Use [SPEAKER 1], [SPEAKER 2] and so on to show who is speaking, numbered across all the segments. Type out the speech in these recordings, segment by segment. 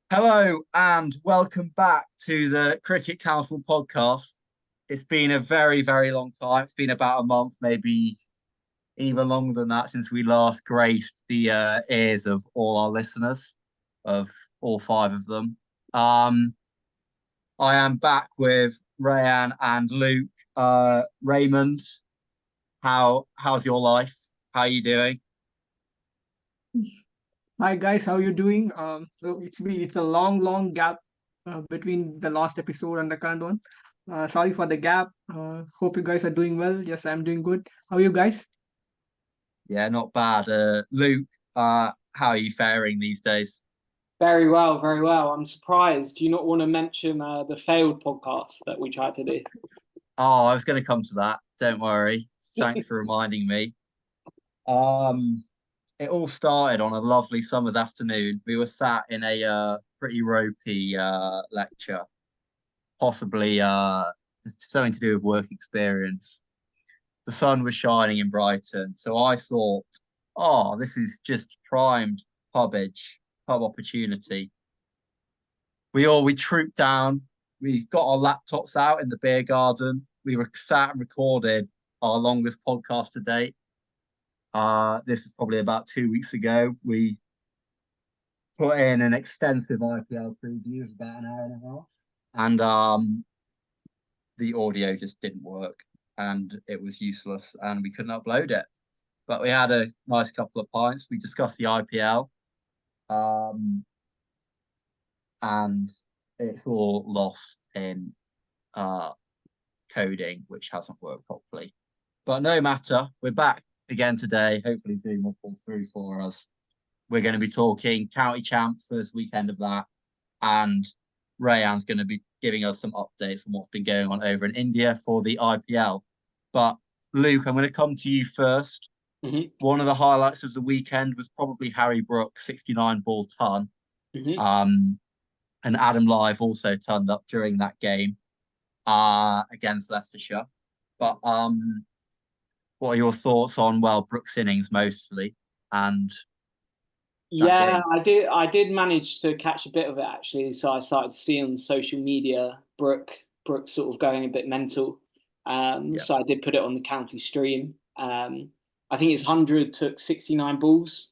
[SPEAKER 1] Hello and welcome back to the Cricket Council podcast. It's been a very, very long time. It's been about a month, maybe even longer than that, since we last graced the ears of all our listeners, of all five of them. I am back with Rayan and Luke. Raymond, how's your life? How are you doing?
[SPEAKER 2] Hi guys, how you doing? It's a long gap between the last episode and the current one. Sorry for the gap. Hope you guys are doing well. Yes, I'm doing good. How are you guys?
[SPEAKER 1] Yeah, not bad. Luke, how are you faring these days?
[SPEAKER 3] Very well, very well. I'm surprised. Do you not want to mention the failed podcast that we tried to do?
[SPEAKER 1] Oh, I was going to come to that. Don't worry. Thanks for reminding me. Um, it all started on a lovely summer's afternoon. We were sat in a pretty ropey lecture, possibly something to do with work experience. The sun was shining in Brighton, so I thought, oh, this is just primed pub opportunity. We trooped down. We got our laptops out in the beer garden. We were sat and recorded our longest podcast to date. This was probably about 2 weeks ago. We put in an extensive IPL preview of about an hour and a half, and the audio just didn't work, and it was useless, and we couldn't upload it. But we had a nice couple of pints. We discussed the IPL, um, and it's all lost in uh, coding, which hasn't worked properly. But no matter, we're back again today. Hopefully, Zoom will pull through for us. We're going to be talking county champ first weekend of that, and Rayan's going to be giving us some updates on what's been going on over in India for the IPL. But Luke, I'm going to come to you first.
[SPEAKER 3] hmm
[SPEAKER 1] One of the highlights of the weekend was probably Harry Brook, 69 ball ton.
[SPEAKER 3] hmm
[SPEAKER 1] Um, and Adam Live also turned up during that game against Leicestershire. But what are your thoughts on, well, Brook's innings mostly and that
[SPEAKER 3] Yeah,
[SPEAKER 1] game?
[SPEAKER 3] I did manage to catch a bit of it actually. So I started to see on social media Brooke sort of going a bit mental.
[SPEAKER 1] Yeah.
[SPEAKER 3] So I did put it on the county stream. I think his 100 took 69 balls.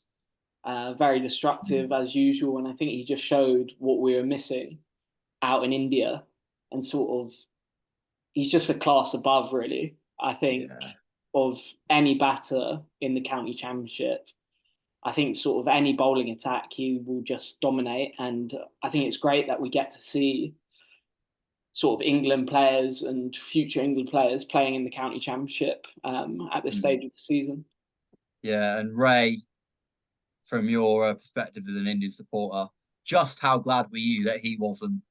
[SPEAKER 3] Very destructive
[SPEAKER 1] Mm.
[SPEAKER 3] as usual, and I think he just showed what we were missing out in India, and sort of he's just a class above, really. I think
[SPEAKER 1] Yeah.
[SPEAKER 3] of any batter in the county championship. I think sort of any bowling attack he will just dominate, and I think it's great that we get to see sort of England players and future England players playing in the county championship at this
[SPEAKER 1] Mm.
[SPEAKER 3] stage of the season.
[SPEAKER 1] Yeah. And Ray, from your perspective as an Indian supporter, just how glad were you that he wasn't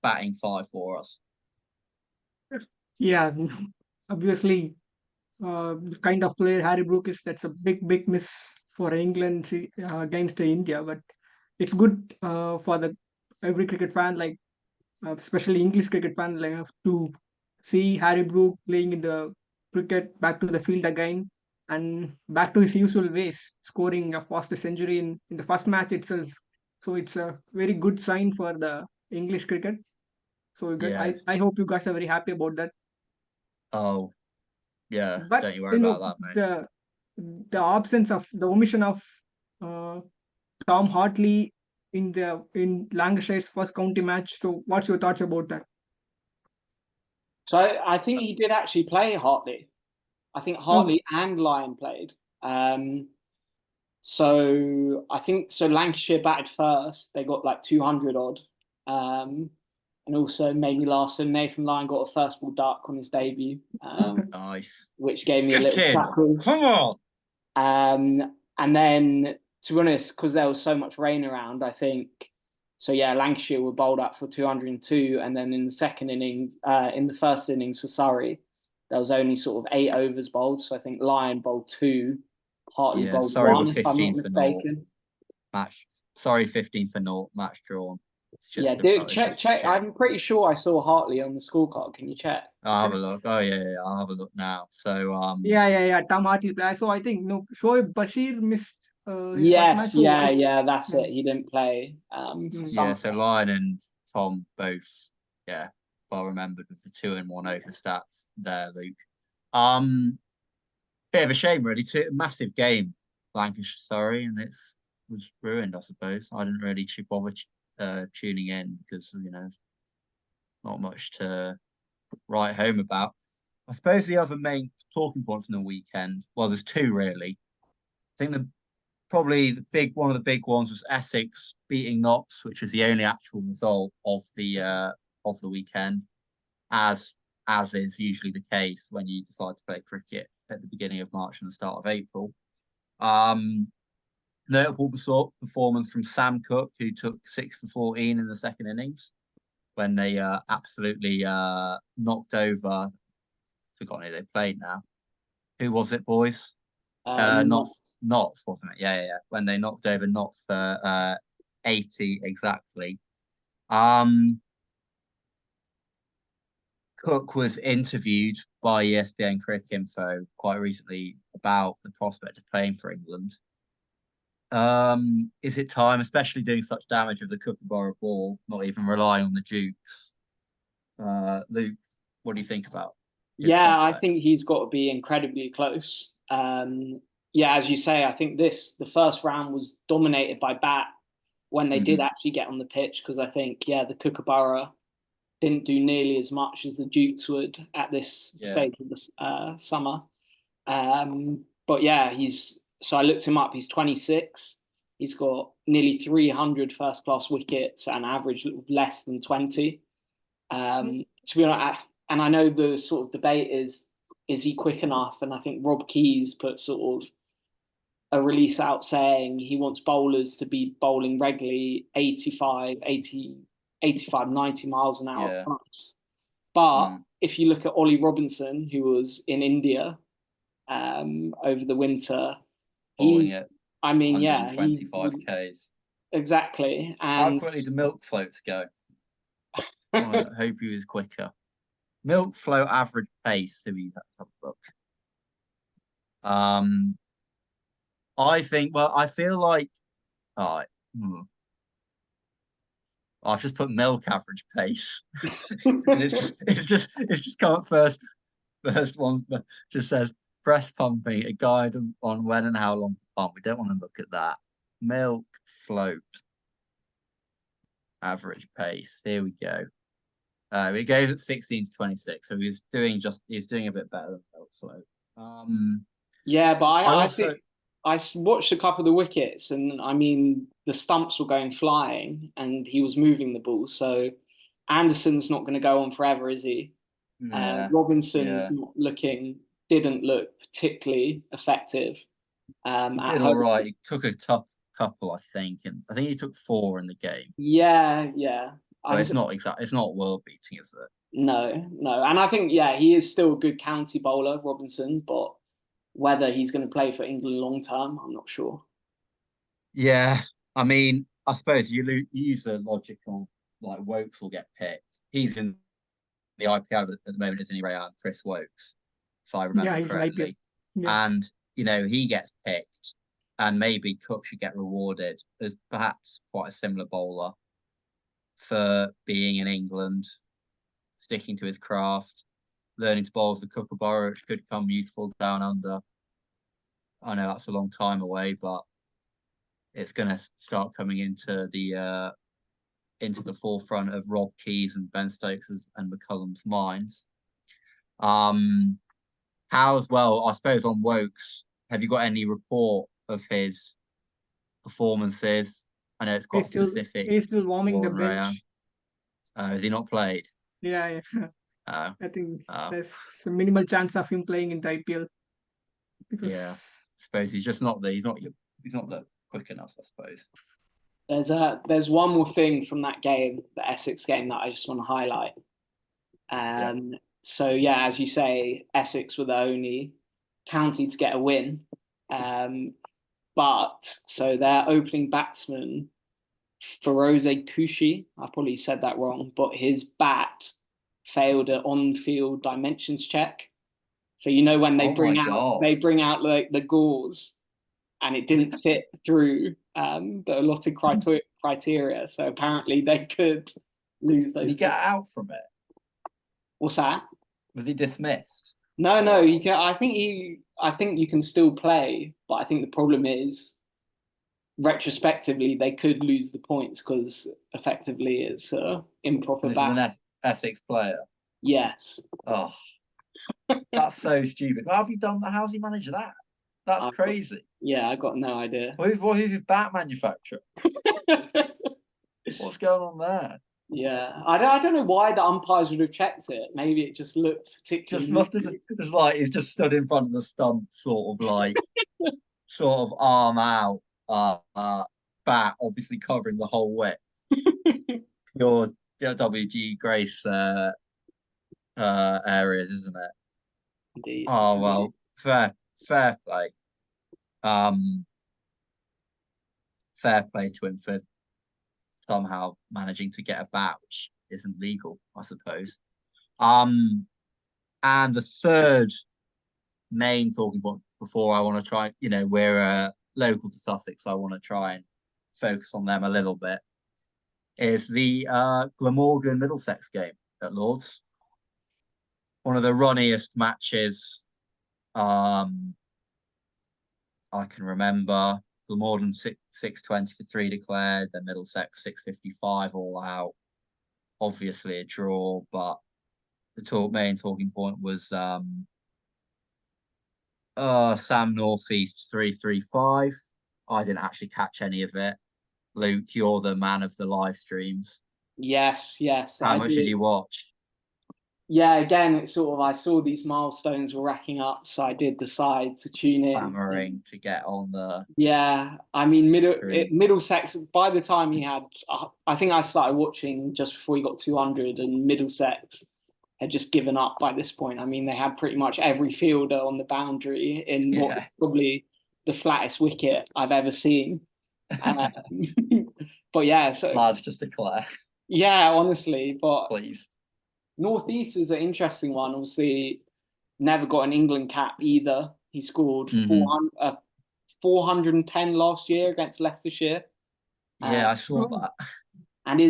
[SPEAKER 1] batting five for us?
[SPEAKER 2] Yeah, obviously, the kind of player Harry Brook is, that's a big miss for England against India. But it's good for the every cricket fan, like especially English cricket fan, like to see Harry Brook playing in the cricket back to the field again and back to his usual ways, scoring a fastest century in the first match itself. So it's a very good sign for the English cricket. So
[SPEAKER 1] Yes.
[SPEAKER 2] I hope you guys are very happy about that.
[SPEAKER 1] Oh, yeah.
[SPEAKER 2] But
[SPEAKER 1] Don't you worry
[SPEAKER 2] you know
[SPEAKER 1] about that, mate.
[SPEAKER 2] the absence of the omission of uh, Tom Hartley in Lancashire's first county match. So what's your thoughts about that?
[SPEAKER 3] So I think he did actually play Hartley. I think
[SPEAKER 2] Oh,
[SPEAKER 3] Hartley and Lyon played. So I think so. Lancashire batted first. They got like 200 odd, and also made me laugh. So Nathan Lyon got a first ball duck on his debut,
[SPEAKER 1] Nice.
[SPEAKER 3] which gave me a
[SPEAKER 1] Get
[SPEAKER 3] little
[SPEAKER 1] in.
[SPEAKER 3] chuckle.
[SPEAKER 1] Come on.
[SPEAKER 3] And then, to be honest, because there was so much rain around, I think so. Yeah, Lancashire were bowled up for 202, and then in the second innings, in the first innings for Surrey, there was only sort of 8 overs bowled. So I think Lyon bowled two, Hartley
[SPEAKER 1] Yeah.
[SPEAKER 3] bowled
[SPEAKER 1] Sorry, we're
[SPEAKER 3] one, if I'm not
[SPEAKER 1] 15 for naught.
[SPEAKER 3] mistaken.
[SPEAKER 1] Match. Sorry, 15 for naught. Match drawn.
[SPEAKER 3] Yeah,
[SPEAKER 1] Oh,
[SPEAKER 3] dude,
[SPEAKER 1] it's
[SPEAKER 3] check,
[SPEAKER 1] just a
[SPEAKER 3] check.
[SPEAKER 1] check.
[SPEAKER 3] I'm pretty sure I saw Hartley on the scorecard. Can you check?
[SPEAKER 1] I'll have a look.
[SPEAKER 2] yes.
[SPEAKER 1] Oh yeah. I'll have a look now. So
[SPEAKER 2] Yeah. Tom Hartley play. So I think no, Shoaib Bashir missed his first match.
[SPEAKER 3] Yes,
[SPEAKER 2] So
[SPEAKER 3] yeah, that's
[SPEAKER 2] yeah.
[SPEAKER 3] it. He didn't play.
[SPEAKER 1] Yeah, so Ryan and Tom both, well remembered with the 2 and 1 over stats there, Luke. Bit of a shame, really. Massive game, Lancashire, sorry, and was ruined, I suppose. I didn't really bother tuning in because not much to write home about. I suppose the other main talking point from the weekend, well, there's two really. I think probably one of the big ones was Essex beating Notts, which is the only actual result of the weekend, as is usually the case when you decide to play cricket at the beginning of March and the start of April. Notable performance from Sam Cooke, who took 6 for 14 in the second innings when they absolutely knocked over. Forgotten who they played now. Who was it, boys? Notts, wasn't it? Yeah. When they knocked over Notts for 80 exactly. Cooke was interviewed by ESPN Cricket Info quite recently about the prospect of playing for England. Is it time, especially doing such damage with the Kookaburra ball, not even relying on the Dukes? Luke, what do you think about his
[SPEAKER 3] Yeah, I
[SPEAKER 1] prospect?
[SPEAKER 3] think he's got to be incredibly close. Yeah, as you say, I think the first round was dominated by bat when they did actually get on the pitch, because I think, the Kookaburra didn't do nearly as much as the Dukes would at this stage of the summer. But yeah, so I looked him up. He's 26. He's got nearly 300 first-class wickets and average less than 20. To be honest, and I know the sort of debate is he quick enough? And I think Rob Keys put sort of a release out saying he wants bowlers to be bowling regularly 85, 90 miles an hour plus. But if you look at Ollie Robinson, who was in India over the winter,
[SPEAKER 1] Bowling it.
[SPEAKER 3] I mean,
[SPEAKER 1] 125 Ks.
[SPEAKER 3] Exactly.
[SPEAKER 1] How
[SPEAKER 3] And
[SPEAKER 1] quickly do milk floats go? I hope he was quicker. Milk float average pace. Let's have a look. I think. Well, I feel like. All right. I've just put milk average pace, and it's just come up first. First one just says breast pumping, a guide on when and how long to pump. We don't want to look at that. Milk float average pace. Here we go. It goes at 16 to 26, so he's doing a bit better than milk float.
[SPEAKER 3] Yeah, but I think I watched a couple of the wickets, and I mean the stumps were going flying, and he was moving the ball. So Anderson's not going to go on forever, is he? Robinson's didn't look particularly effective.
[SPEAKER 1] He did all right. He took a tough couple, I think, and I think he took 4 in the game.
[SPEAKER 3] Yeah.
[SPEAKER 1] But it's not world beating, is it?
[SPEAKER 3] No, and I think he is still a good county bowler, Robinson, but whether he's going to play for England long term, I'm not sure.
[SPEAKER 1] Yeah, I mean, I suppose you use the logic on like Wokes will get picked. He's in the IPL at the moment, isn't he, Rayan? Chris Wokes, if I remember correctly. And he gets picked, and maybe Cooke should get rewarded as perhaps quite a similar bowler for being in England, sticking to his craft, learning to bowl the Kookaburra, which could come useful down under. I know that's a long time away, but it's going to start coming into the forefront of Rob Keys and Ben Stokes' and McCullum's minds. How as well, I suppose, on Wokes, have you got any report of his performances? I know it's quite specific.
[SPEAKER 2] He's still warming the bench.
[SPEAKER 1] Has he not played?
[SPEAKER 2] Yeah. I think there's a minimal chance of him playing in the IPL.
[SPEAKER 1] I suppose he's just not he's not that quick enough, I suppose.
[SPEAKER 3] There's one more thing from that game, the Essex game, that I just want to highlight. So as you say, Essex were the only county to get a win. But so their opening batsman, Feroze Kushi, I probably said that wrong, but his bat failed an on-field dimensions check. So when they bring out like the gauze, and it didn't fit through the allotted criteria. So apparently they could lose those.
[SPEAKER 1] Did he get out from it?
[SPEAKER 3] What's that?
[SPEAKER 1] Was he dismissed?
[SPEAKER 3] No, you can. I think you can still play, but I think the problem is, retrospectively, they could lose the points because effectively it's improper
[SPEAKER 1] This is
[SPEAKER 3] ban.
[SPEAKER 1] an Essex player.
[SPEAKER 3] Yes.
[SPEAKER 1] Oh, that's so stupid. How have you done that? How's he managed that? That's crazy.
[SPEAKER 3] I got no idea.
[SPEAKER 1] Who's his bat manufacturer? What's going on there?
[SPEAKER 3] Yeah, I don't know why the umpires would have checked it. Maybe it just looked particularly.
[SPEAKER 1] Just must have just like he's just stood in front of the stump, sort of arm out, bat obviously covering the whole width. Your WG Grace areas, isn't it?
[SPEAKER 3] Indeed.
[SPEAKER 1] Oh well, fair play. Fair play to him for somehow managing to get a bat, which isn't legal, I suppose. And the third main talking point before I want to try, we're local to Sussex, so I want to try and focus on them a little bit, is the Glamorgan Middlesex game at Lord's. One of the runniest matches I can remember. Glamorgan 620 for 3 declared, then Middlesex 655 all out. Obviously a draw, but the main talking point was Sam Northeast 335. I didn't actually catch any of it. Luke, you're the man of the live streams.
[SPEAKER 3] Yes.
[SPEAKER 1] How much did you watch?
[SPEAKER 3] Yeah, again, it's sort of, I saw these milestones were racking up, so I did decide to tune in.
[SPEAKER 1] Clamoring to get on the.
[SPEAKER 3] Yeah, I mean, Middlesex, by the time he had, I think I started watching just before he got 200, and Middlesex had just given up by this point. I mean, they had pretty much every fielder on the boundary in what is probably the flattest wicket I've ever seen. But yeah, so.
[SPEAKER 1] Lads, just declare.
[SPEAKER 3] Yeah, honestly, but.
[SPEAKER 1] Please.
[SPEAKER 3] Northeast is an interesting one. Obviously, never got an England cap either. He scored 410 last year against Leicestershire.
[SPEAKER 1] Yeah, I saw that.
[SPEAKER 3] And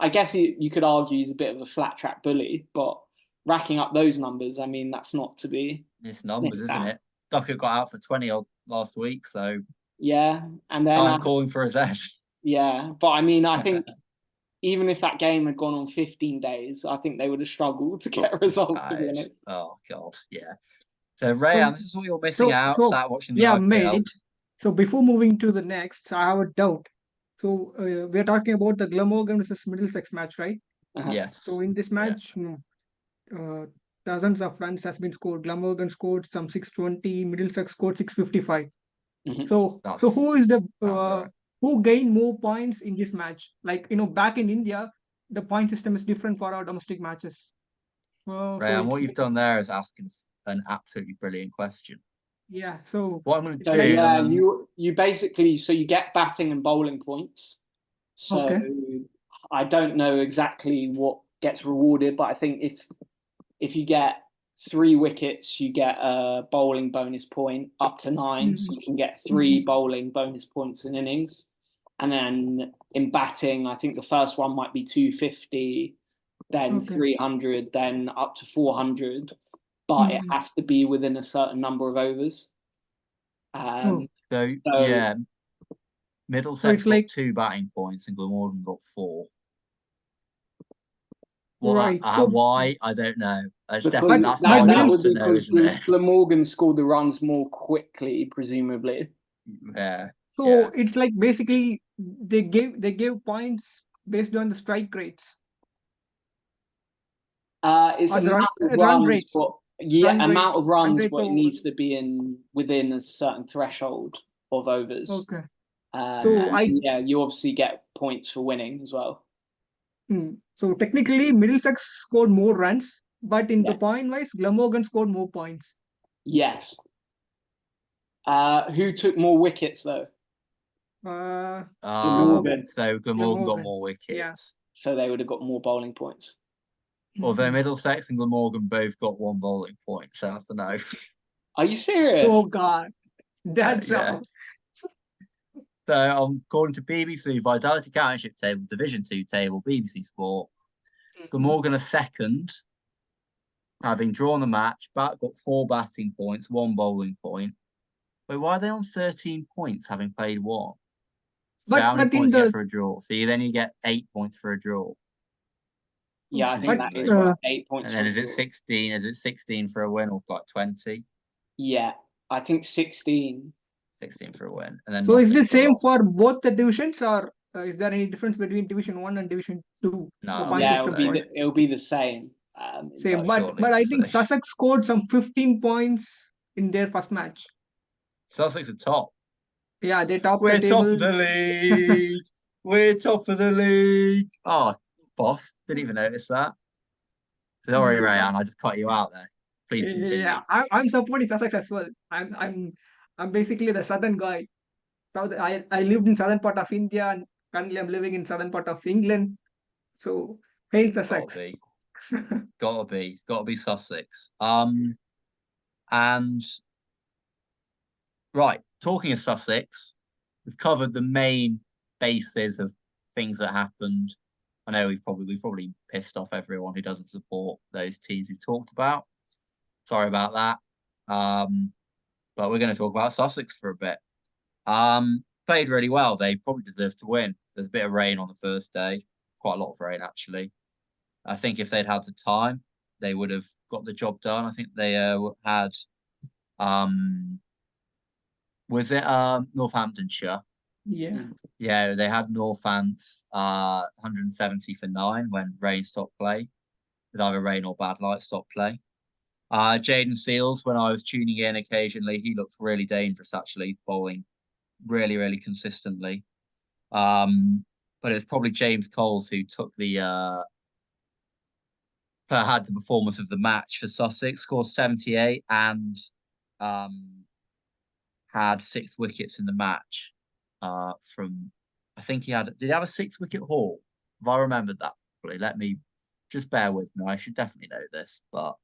[SPEAKER 3] I guess you could argue he's a bit of a flat track bully, but racking up those numbers, I mean, that's not to be.
[SPEAKER 1] It's numbers, isn't it? Ducker got out for 20 last week, so.
[SPEAKER 3] Yeah, and then.
[SPEAKER 1] I'm calling for his head.
[SPEAKER 3] Yeah, but I mean, I think. Even if that game had gone on 15 days, I think they would have struggled to get a result, to be honest.
[SPEAKER 1] Oh, God, yeah. So, Rayan, this is what you're missing out, sat watching the
[SPEAKER 2] IPL.
[SPEAKER 1] mate.
[SPEAKER 2] So, before moving to the next, I have a doubt. So, we're talking about the Glamorgan versus Middlesex match, right?
[SPEAKER 1] Yes.
[SPEAKER 2] So, in this match, dozens of runs has been scored. Glamorgan scored some 620, Middlesex scored 655. So who is the... who gained more points in this match? Like, back in India, the point system is different for our domestic matches.
[SPEAKER 1] Rayan, what you've done there is asking an absolutely brilliant question.
[SPEAKER 2] Yeah, so
[SPEAKER 1] what I'm going to
[SPEAKER 3] do... Yeah, you basically... So you get batting and bowling points. So I don't know exactly what gets rewarded, but I think if you get 3 wickets, you get a bowling bonus point up to 9. So you can get 3 bowling bonus points in innings. And then in batting, I think the first one might be 250, then 300, then up to 400. But it has to be within a certain number of overs.
[SPEAKER 1] Yeah, Middlesex got 2 batting points and Glamorgan got 4. Why? I don't know. That's
[SPEAKER 3] because Glamorgan scored the runs more quickly, presumably.
[SPEAKER 1] Yeah.
[SPEAKER 2] So it's like basically they gave points based on the strike rates.
[SPEAKER 3] It's amount of runs rates. But amount of runs, but it needs to be within a certain threshold of overs.
[SPEAKER 2] Okay.
[SPEAKER 3] You obviously get points for winning as well.
[SPEAKER 2] So technically, Middlesex scored more runs, but in the point-wise, Glamorgan scored more points.
[SPEAKER 3] Yes. Who took more wickets though?
[SPEAKER 2] Glamorgan.
[SPEAKER 1] So Glamorgan got more wickets.
[SPEAKER 2] Yeah.
[SPEAKER 3] So they would have got more bowling points.
[SPEAKER 1] Although Middlesex and Glamorgan both got 1 bowling point, so I don't know.
[SPEAKER 3] Are you serious?
[SPEAKER 2] Oh God, that's
[SPEAKER 1] So according to BBC Vitality Championship table, Division 2 table, BBC Sport, Glamorgan are second, having drawn the match. Got 4 batting points, 1 bowling point. Wait, why are they on 13 points, having played 1? So how many
[SPEAKER 2] but in
[SPEAKER 1] points do you
[SPEAKER 2] the
[SPEAKER 1] get for a draw? So you get 8 points for a draw.
[SPEAKER 3] Yeah, I think
[SPEAKER 2] but
[SPEAKER 3] that is right. 8 points.
[SPEAKER 1] And then
[SPEAKER 3] for
[SPEAKER 1] is it
[SPEAKER 3] draw.
[SPEAKER 1] 16? Is it 16 for a win or like 20?
[SPEAKER 3] Yeah, I think 16.
[SPEAKER 1] 16 for a win. And then
[SPEAKER 2] so is
[SPEAKER 1] nothing
[SPEAKER 2] this
[SPEAKER 1] for a
[SPEAKER 2] same
[SPEAKER 1] loss.
[SPEAKER 2] for both the divisions, or is there any difference between Division 1 and Division 2
[SPEAKER 1] No,
[SPEAKER 2] for
[SPEAKER 1] it'll be
[SPEAKER 2] point
[SPEAKER 3] Yeah,
[SPEAKER 1] the
[SPEAKER 3] it'll
[SPEAKER 2] system
[SPEAKER 3] be
[SPEAKER 1] same.
[SPEAKER 2] wise?
[SPEAKER 3] it'll be the same. In
[SPEAKER 2] Same,
[SPEAKER 3] both.
[SPEAKER 1] Surely
[SPEAKER 2] but
[SPEAKER 1] it's
[SPEAKER 2] I
[SPEAKER 1] the
[SPEAKER 2] think
[SPEAKER 1] same.
[SPEAKER 2] Sussex scored some 15 points in their first match.
[SPEAKER 1] Sussex are top.
[SPEAKER 2] Yeah, they topped the
[SPEAKER 1] We're top
[SPEAKER 2] table.
[SPEAKER 1] of the league. We're top of the league. Oh, boss. Didn't even notice that. Sorry,
[SPEAKER 2] Yeah,
[SPEAKER 1] Rayan. I just cut you out there. Please continue.
[SPEAKER 2] yeah. I'm supporting Sussex as well. I'm basically the southern guy. I lived in southern part of India, and currently I'm living in southern part of England. So hail
[SPEAKER 1] Gotta
[SPEAKER 2] Sussex.
[SPEAKER 1] be. Gotta be. It's gotta be Sussex. And right, talking of Sussex, we've covered the main bases of things that happened. I know we've probably pissed off everyone who doesn't support those teams we've talked about. Sorry about that. But we're going to talk about Sussex for a bit. Played really well. They probably deserved to win. There's a bit of rain on the first day, quite a lot of rain actually. I think if they'd had the time, they would have got the job done. I think they had was it Northamptonshire?
[SPEAKER 2] Yeah.
[SPEAKER 1] Yeah, they had Northants 170 for 9 when rain stopped play, with either rain or bad light stopped play. Jaden Seals, when I was tuning in occasionally, he looks really dangerous actually, bowling really, really consistently. But it was probably James Coles who took the had the performance of the match for Sussex, scored 78 and had 6 wickets in the match. From I think did he have a 6 wicket haul? If I remembered that properly, let me just bear with me. I should definitely know this, but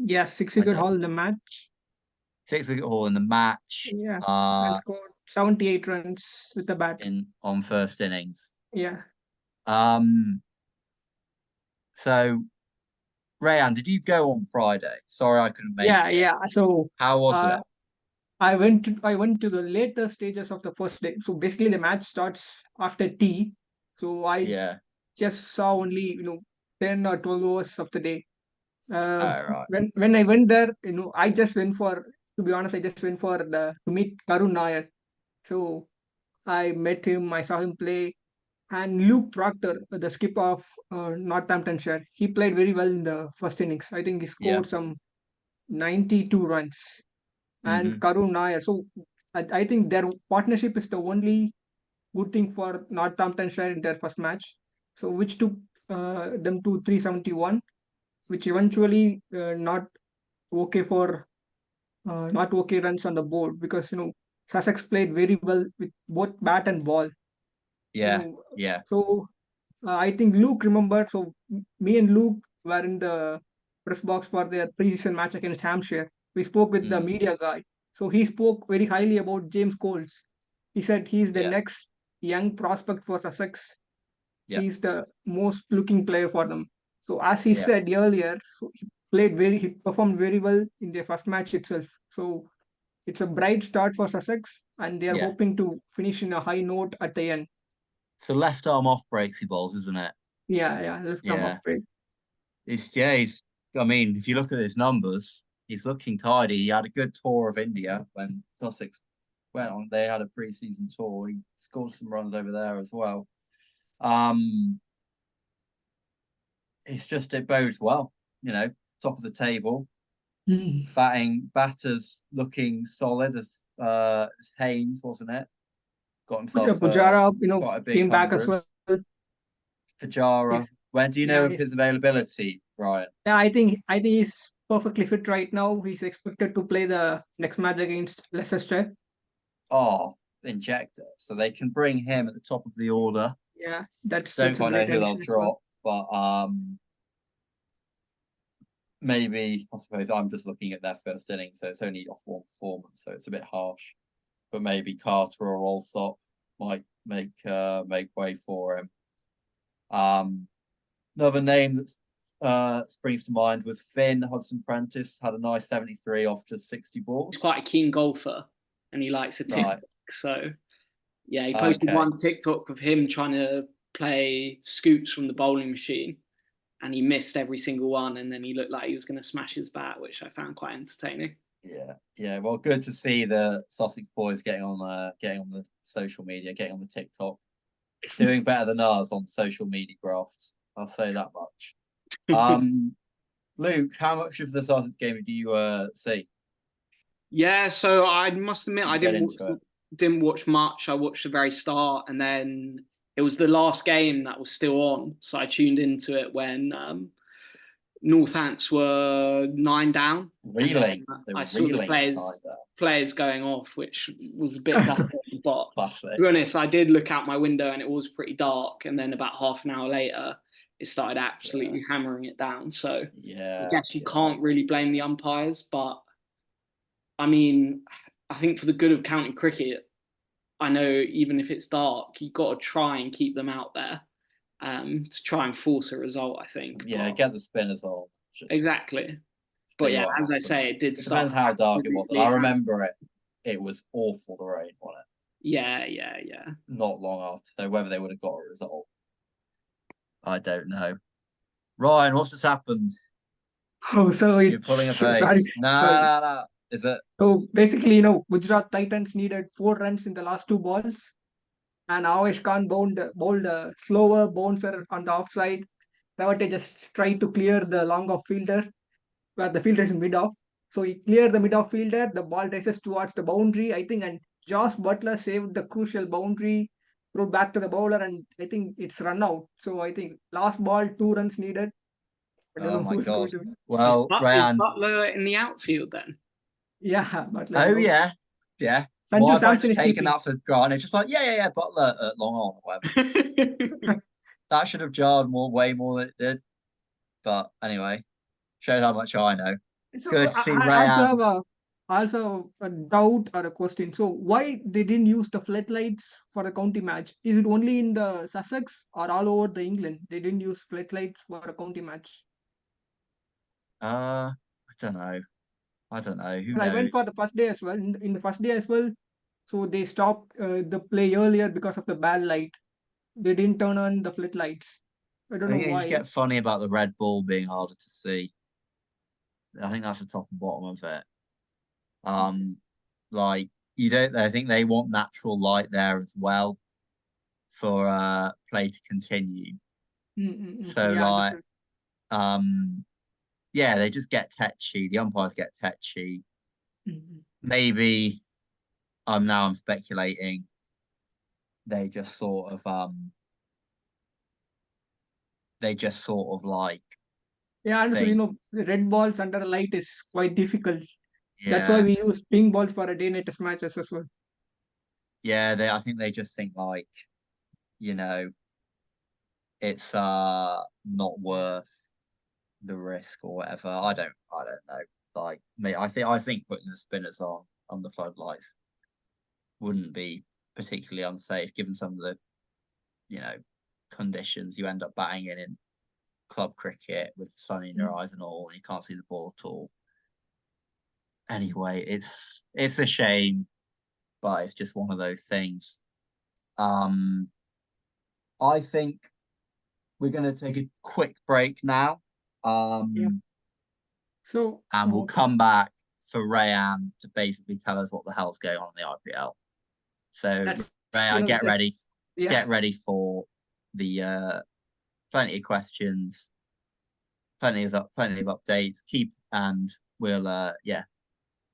[SPEAKER 2] Yeah, 6
[SPEAKER 1] I
[SPEAKER 2] wicket haul
[SPEAKER 1] don't.
[SPEAKER 2] in the match.
[SPEAKER 1] 6 wicket haul in the match.
[SPEAKER 2] Yeah. And scored 78 runs with the bat.
[SPEAKER 1] On first innings.
[SPEAKER 2] Yeah.
[SPEAKER 1] Um. So, Rayan, did you go on Friday? Sorry, I couldn't make it.
[SPEAKER 2] Yeah. So
[SPEAKER 1] How was
[SPEAKER 2] uh,
[SPEAKER 1] it?
[SPEAKER 2] I went to the later stages of the first day. So basically the match starts after tea. So I
[SPEAKER 1] Yeah.
[SPEAKER 2] just saw only 10 or 12 hours of the day.
[SPEAKER 1] Oh, right.
[SPEAKER 2] When I went there, I just went for, to be honest, I just went for to meet Karun Nair. So I met him, I saw him play, and Luke Proctor, the skipper of Northamptonshire, he played very well in the first innings. I think he
[SPEAKER 1] Yeah.
[SPEAKER 2] scored some 92 runs. And
[SPEAKER 1] Mm-hmm.
[SPEAKER 2] Karun Nair. So I think their partnership is the only good thing for Northamptonshire in their first match. So which took them to 371, which eventually not okay runs on the board, because Sussex played very well with both bat and ball. You
[SPEAKER 1] Yeah.
[SPEAKER 2] know,
[SPEAKER 1] Yeah.
[SPEAKER 2] so I think Luke remembered. So me and Luke were in the press box for their preseason match against Hampshire. We spoke with the
[SPEAKER 1] Mm.
[SPEAKER 2] media guy. So he spoke very highly about James Coles. He said he's the
[SPEAKER 1] Yeah.
[SPEAKER 2] next young prospect for Sussex.
[SPEAKER 1] Yeah.
[SPEAKER 2] He's the most looking player for them. So as he
[SPEAKER 1] Yeah.
[SPEAKER 2] said earlier, so he performed very well in their first match itself. So it's a bright start for Sussex, and they are
[SPEAKER 1] Yeah.
[SPEAKER 2] hoping to finish in a high note at the end.
[SPEAKER 1] So left arm off breaks he bowls, isn't it?
[SPEAKER 2] Yeah, left arm off
[SPEAKER 1] Yeah.
[SPEAKER 2] break.
[SPEAKER 1] He's I mean, if you look at his numbers, he's looking tidy. He had a good tour of India when Sussex went on. They had a pre-season tour. He scored some runs over there as well. Um, it's just it bodes well, top of the table.
[SPEAKER 2] Mm.
[SPEAKER 1] Batters looking solid as Haynes, wasn't it? Got
[SPEAKER 2] But
[SPEAKER 1] himself
[SPEAKER 2] Pujara,
[SPEAKER 1] quite a big
[SPEAKER 2] came back as
[SPEAKER 1] 100.
[SPEAKER 2] well.
[SPEAKER 1] Pajara.
[SPEAKER 2] He's,
[SPEAKER 1] When do you know
[SPEAKER 2] yeah,
[SPEAKER 1] of his availability, Ryan?
[SPEAKER 2] yeah. I think he's perfectly fit right now. He's expected to play the next match against Leicester.
[SPEAKER 1] Oh, injector. So they can bring him at the top of the order.
[SPEAKER 2] Yeah, that's
[SPEAKER 1] Don't
[SPEAKER 2] a
[SPEAKER 1] quite know
[SPEAKER 2] great
[SPEAKER 1] who they'll
[SPEAKER 2] addition as well.
[SPEAKER 1] drop, but maybe I suppose I'm just looking at their first inning, so it's only off one performance, so it's a bit harsh. but maybe Carter or Allsop might make way for him. Another name that springs to mind was Finn Hudson-Prentice. Had a nice 73 off to 60 balls.
[SPEAKER 3] He's quite a keen golfer, and he likes a TikTok.
[SPEAKER 1] Right.
[SPEAKER 3] So yeah, he posted one TikTok of him trying to play scoops from the bowling machine, and he missed every single one, and then he looked like he was going to smash his bat, which I found quite entertaining.
[SPEAKER 1] Yeah. Well, good to see the Sussex boys getting on the social media, getting on the TikTok, doing better than us on social media grafts. I'll say that much. Luke, how much of the Sussex game do you see?
[SPEAKER 3] Yeah, so I must admit I didn't watch much. I watched the very start, and then it was the last game that was still on, so I tuned into it when Northants were 9 down.
[SPEAKER 1] Really?
[SPEAKER 3] I saw the players going off, which was a bit gutting. But to be honest, I did look out my window and it was pretty dark. And then about half an hour later, it started absolutely hammering it down. So I guess you can't really blame the umpires. But I mean, I think for the good of county cricket, I know even if it's dark, you've got to try and keep them out there. To try and force a result, I think.
[SPEAKER 1] Yeah, get the spinners on.
[SPEAKER 3] Exactly. But yeah, as I say, it did start.
[SPEAKER 1] Depends how dark it was. I remember it. It was awful, the rain, wasn't it?
[SPEAKER 3] Yeah.
[SPEAKER 1] Not long after. So whether they would have got a result, I don't know. Ryan, what's just happened?
[SPEAKER 2] Oh, so
[SPEAKER 1] you're pulling a face.
[SPEAKER 2] Sorry.
[SPEAKER 1] No. Is it?
[SPEAKER 2] So basically, Gujarat Titans needed 4 runs in the last 2 balls. And Avesh Khan bowled a slower bouncer on the offside. Ravate just tried to clear the long off fielder, where the fielder is mid-off. So he cleared the mid-off fielder, the ball races towards the boundary, I think, and Josh Butler saved the crucial boundary, threw back to the bowler, and I think it's run out. So I think last ball, 2 runs needed. I don't know
[SPEAKER 1] my
[SPEAKER 2] who's
[SPEAKER 1] God.
[SPEAKER 2] going to win.
[SPEAKER 1] Well,
[SPEAKER 3] Rayan. Is Butler in the outfield then?
[SPEAKER 2] Yeah, Butler.
[SPEAKER 1] Oh, yeah. Why have I just taken that for granted? Just like, yeah, Butler at long on or whatever. That should have jarred way more than it did. But anyway, shows how much I know.
[SPEAKER 2] So
[SPEAKER 1] good to see Rayan.
[SPEAKER 2] I also have a doubt or a question. So why they didn't use the floodlights for the county match? Is it only in the Sussex or all over the England? They didn't use floodlights for a county match.
[SPEAKER 1] I don't know. Who knows?
[SPEAKER 2] I went for the first day as well. In the first day as well, so they stopped the play earlier because of the bad light. They didn't turn on the floodlights. I don't know why.
[SPEAKER 1] They just get funny about the red ball being harder to see. I think that's the top and bottom of it. Like you don't. I think they want natural light there as well for play to continue. So they just get tetchy. The umpires get tetchy. Maybe I'm speculating. They just sort of like.
[SPEAKER 2] Yeah, honestly, the red balls under a light is quite difficult. Yeah. That's why we use pink balls for a day-night test matches as well.
[SPEAKER 1] Yeah, I think they just think like, it's not worth the risk or whatever. I don't know. Like me, I think putting the spinners on the floodlights wouldn't be particularly unsafe given some of the, conditions you end up batting in club cricket with the sun in your eyes and all, and you can't see the ball at all. Anyway, it's a shame, but it's just one of those things. I think we're going to take a quick break now.
[SPEAKER 2] So
[SPEAKER 1] we'll come back for Rayan to basically tell us what the hell's going on in the IPL. So Rayan, get ready. Yeah. Get ready for the plenty of questions, plenty of updates.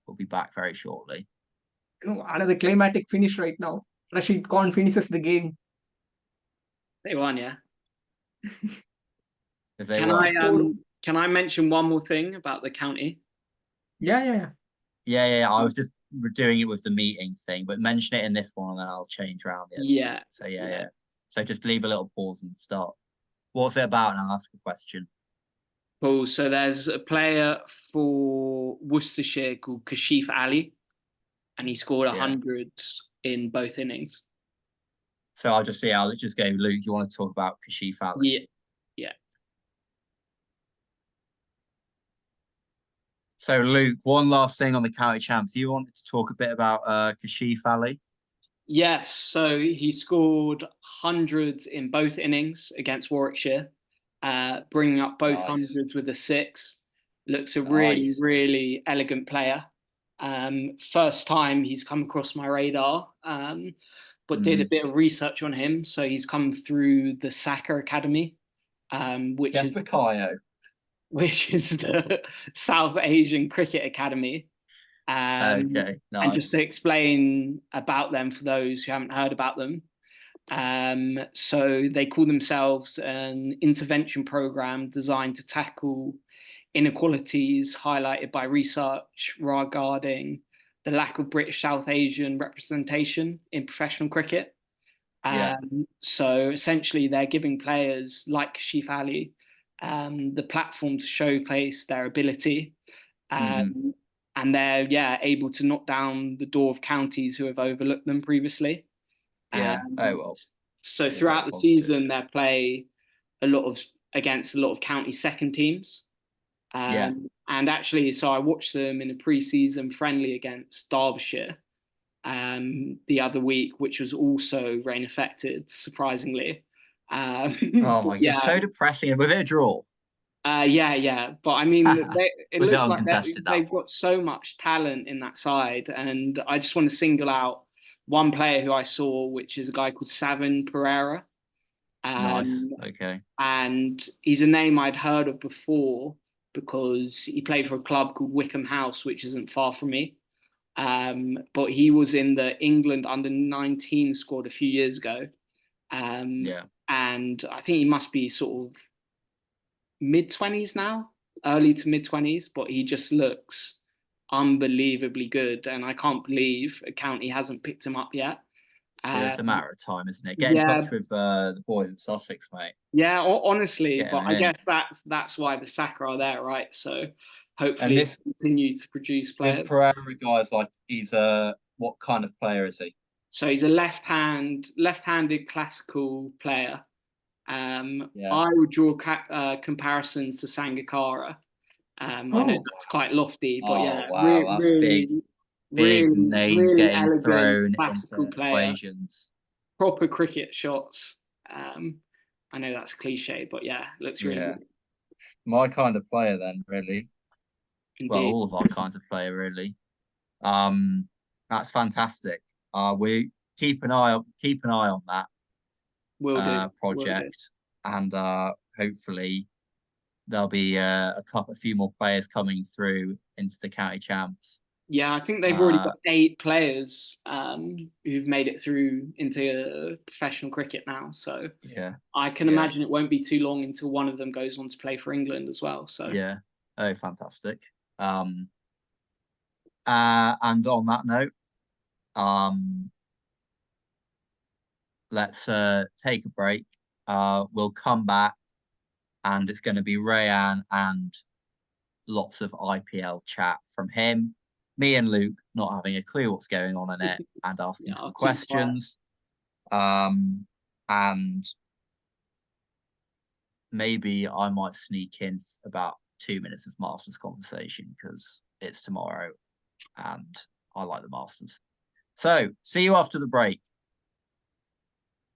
[SPEAKER 1] We'll be back very shortly.
[SPEAKER 2] Another climatic finish right now. Rashid Khan finishes the game.
[SPEAKER 3] They won, yeah.
[SPEAKER 1] Can
[SPEAKER 3] I mention one more thing about the county?
[SPEAKER 2] Yeah.
[SPEAKER 1] I was just doing it with the meeting thing, but mention it in this one and then I'll change around the editing.
[SPEAKER 3] Yeah.
[SPEAKER 1] So yeah. So just leave a little pause and start. What's it about? And I'll ask a question.
[SPEAKER 3] Cool. So there's a player for Worcestershire called Kashif Ali. and he scored
[SPEAKER 1] Yeah.
[SPEAKER 3] 100 in both innings.
[SPEAKER 1] So I'll just go. Luke, you want to talk about Kashif Ali?
[SPEAKER 3] Yeah, yeah.
[SPEAKER 1] So Luke, one last thing on the county champs. You wanted to talk a bit about Kashif Ali?
[SPEAKER 3] Yes, so he scored hundreds in both innings against Warwickshire, bringing up both hundreds with a 6. Looks a really, really elegant player. First time he's come across my radar, but did a bit of research on him. So he's come through the Saka Academy, which is the South Asian Cricket Academy.
[SPEAKER 1] Okay, nice.
[SPEAKER 3] And just to explain about them for those who haven't heard about them. So they call themselves an intervention program designed to tackle inequalities highlighted by research regarding the lack of British South Asian representation in professional cricket. So essentially they're giving players like Kashif Ali the platform to showcase their ability. And they're able to knock down the door of counties who have overlooked them previously. So throughout the season, they play against a lot of county second teams. And actually, so I watched them in a pre-season friendly against Derbyshire the other week, which was also rain affected, surprisingly.
[SPEAKER 1] Oh my, it's so depressing. Was it a draw?
[SPEAKER 3] Yeah. But I mean, it looks like they've got so much talent in that side. And I just want to single out one player who I saw, which is a guy called Savin Pereira.
[SPEAKER 1] Nice. Okay.
[SPEAKER 3] And he's a name I'd heard of before because he played for a club called Wickham House, which isn't far from me. But he was in the England under-19 squad a few years ago. And I think he must be sort of mid-20s now, early to mid-20s, but he just looks unbelievably good, and I can't believe a county hasn't picked him up yet.
[SPEAKER 1] It's a matter of time, isn't it? Get in touch with the boys in Sussex, mate.
[SPEAKER 3] Yeah, honestly, but I guess that's why the Saka are there, right? So hopefully continue to produce players.
[SPEAKER 1] This Pereira guy's like, he's what kind of player is he?
[SPEAKER 3] So he's a left-handed classical player. I would draw comparisons to Sangakkara. I know that's quite lofty, but
[SPEAKER 1] that's big names getting elegant, thrown into equations.
[SPEAKER 3] Proper cricket shots. I know that's cliche, but looks really good.
[SPEAKER 1] My kind of player then, really.
[SPEAKER 3] Indeed.
[SPEAKER 1] Well, all of our kinds of player, really. That's fantastic. We keep an eye on that. Project, and hopefully there'll be a few more players coming through into the county champs.
[SPEAKER 3] Yeah, I think they've already got 8 players who've made it through into professional cricket now. So I can imagine it won't be too long until one of them goes on to play for England as well. So
[SPEAKER 1] fantastic. And on that note, let's take a break. We'll come back, and it's going to be Rayan and lots of IPL chat from him. Me and Luke not having a clue what's going on in it and asking some questions. And maybe I might sneak in about 2 minutes of Masters conversation because it's tomorrow and I like the Masters. So, see you after the break.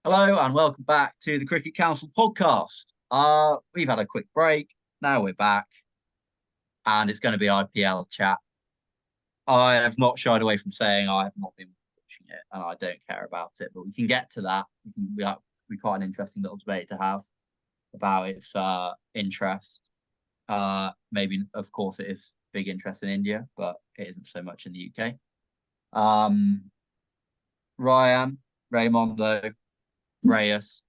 [SPEAKER 1] Hello and welcome back to the Cricket Council podcast. We've had a quick break. Now we're back and it's going to be IPL chat. I have not shied away from saying I have not been watching it and I don't care about it, but we can get to that. It can be quite an interesting little debate to have about its interest. Maybe, of course, it is big interest in India, but it isn't so much in the UK. Rayan, Raymondo, Reyes.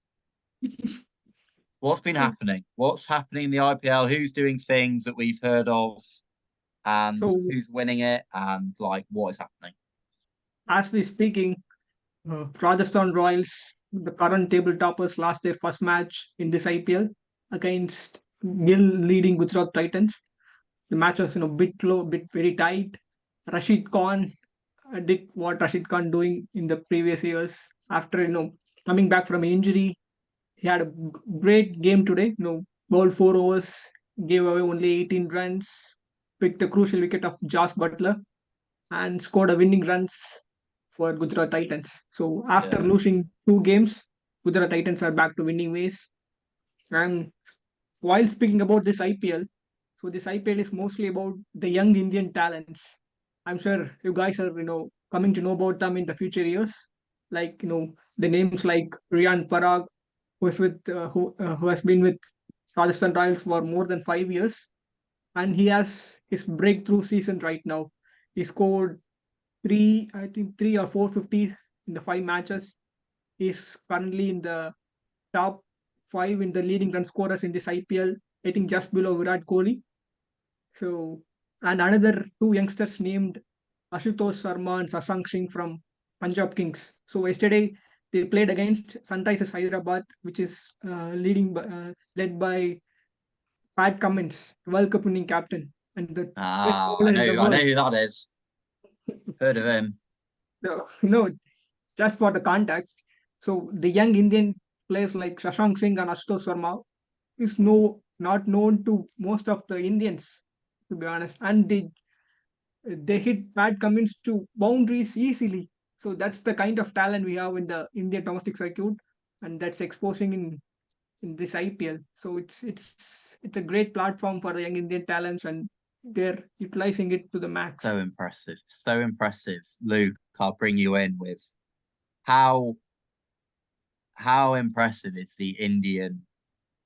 [SPEAKER 1] What's been happening? What's happening in the IPL? Who's doing things that we've heard of? And who's winning it? And what is happening?
[SPEAKER 2] As we're speaking, Rajasthan Royals, the current table toppers, lost their first match in this IPL against Gill leading Gujarat Titans. The match was bit low, very tight. Rashid Khan did what Rashid Khan doing in the previous years. After coming back from injury, he had a great game today. Bowled 4 overs, gave away only 18 runs, picked the crucial wicket of Josh Butler, and scored a winning runs for Gujarat Titans. So after
[SPEAKER 1] Yeah.
[SPEAKER 2] losing 2 games, Gujarat Titans are back to winning ways. And while speaking about this IPL, so this IPL is mostly about the young Indian talents. I'm sure you guys are coming to know about them in the future years. Like the names like Rayan Parag, who has been with Rajasthan Royals for more than 5 years, and he has his breakthrough season right now. He scored I think 3 or 4 50s in the 5 matches. He's currently in the top 5 in the leading run scorers in this IPL. I think just below Virat Kohli. So, and another 2 youngsters named Ashutosh Sharma and Sasank Singh from Punjab Kings. So yesterday they played against Sunrisers Hyderabad, which is led by Pat Cummins, World Cup winning captain and the best
[SPEAKER 1] I
[SPEAKER 2] bowler in the
[SPEAKER 1] know
[SPEAKER 2] world.
[SPEAKER 1] who that is. Heard of him.
[SPEAKER 2] So, just for the context, so the young Indian players like Shashank Singh and Ashutosh Sharma is not known to most of the Indians, to be honest, and they hit Pat Cummins to boundaries easily. So that's the kind of talent we have in the Indian domestic circuit, and that's exposing in this IPL. So it's a great platform for the young Indian talents, and they're utilizing it to the max.
[SPEAKER 1] So impressive. So impressive. Luke, I'll bring you in with how impressive is the Indian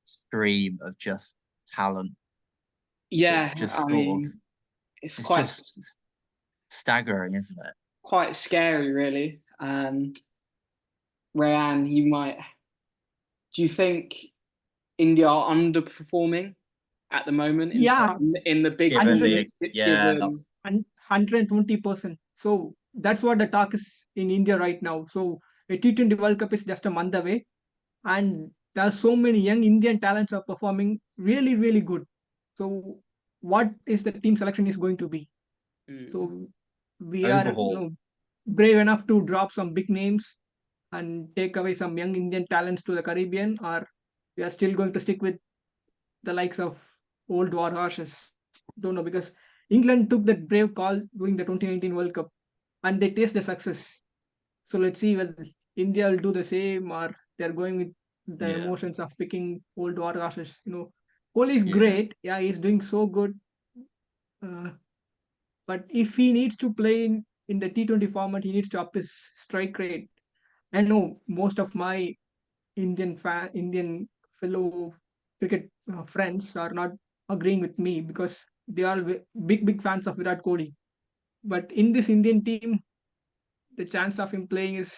[SPEAKER 1] stream of just talent.
[SPEAKER 3] Yeah,
[SPEAKER 1] It's just
[SPEAKER 3] I mean, it's
[SPEAKER 1] it's
[SPEAKER 3] quite
[SPEAKER 1] just staggering, isn't it?
[SPEAKER 3] quite scary, really. Rayan, do you think India are underperforming at the moment
[SPEAKER 2] Yeah,
[SPEAKER 3] in the big
[SPEAKER 1] Given
[SPEAKER 2] hundred
[SPEAKER 3] tournaments, given
[SPEAKER 1] that's
[SPEAKER 2] 120%. So that's what the talk is in India right now. So a T20 World Cup is just a month away, and there are so many young Indian talents are performing really, really good. So what is the team selection is going to be?
[SPEAKER 3] Mm,
[SPEAKER 2] So we are
[SPEAKER 1] overhaul.
[SPEAKER 2] brave enough to drop some big names and take away some young Indian talents to the Caribbean, or we are still going to stick with the likes of old war horses. Don't know, because England took that brave call during the 2019 World Cup and they taste the success. So let's see whether India will do the same, or they're going with the
[SPEAKER 1] Yeah,
[SPEAKER 2] emotions of picking old war horses. Kohli is
[SPEAKER 1] yeah,
[SPEAKER 2] great. Yeah, he's doing so good. Uh, but if he needs to play in the T20 format, he needs to up his strike rate. I know most of my Indian fellow cricket friends are not agreeing with me because they are big fans of Virat Kohli. But in this Indian team, the chance of him playing is,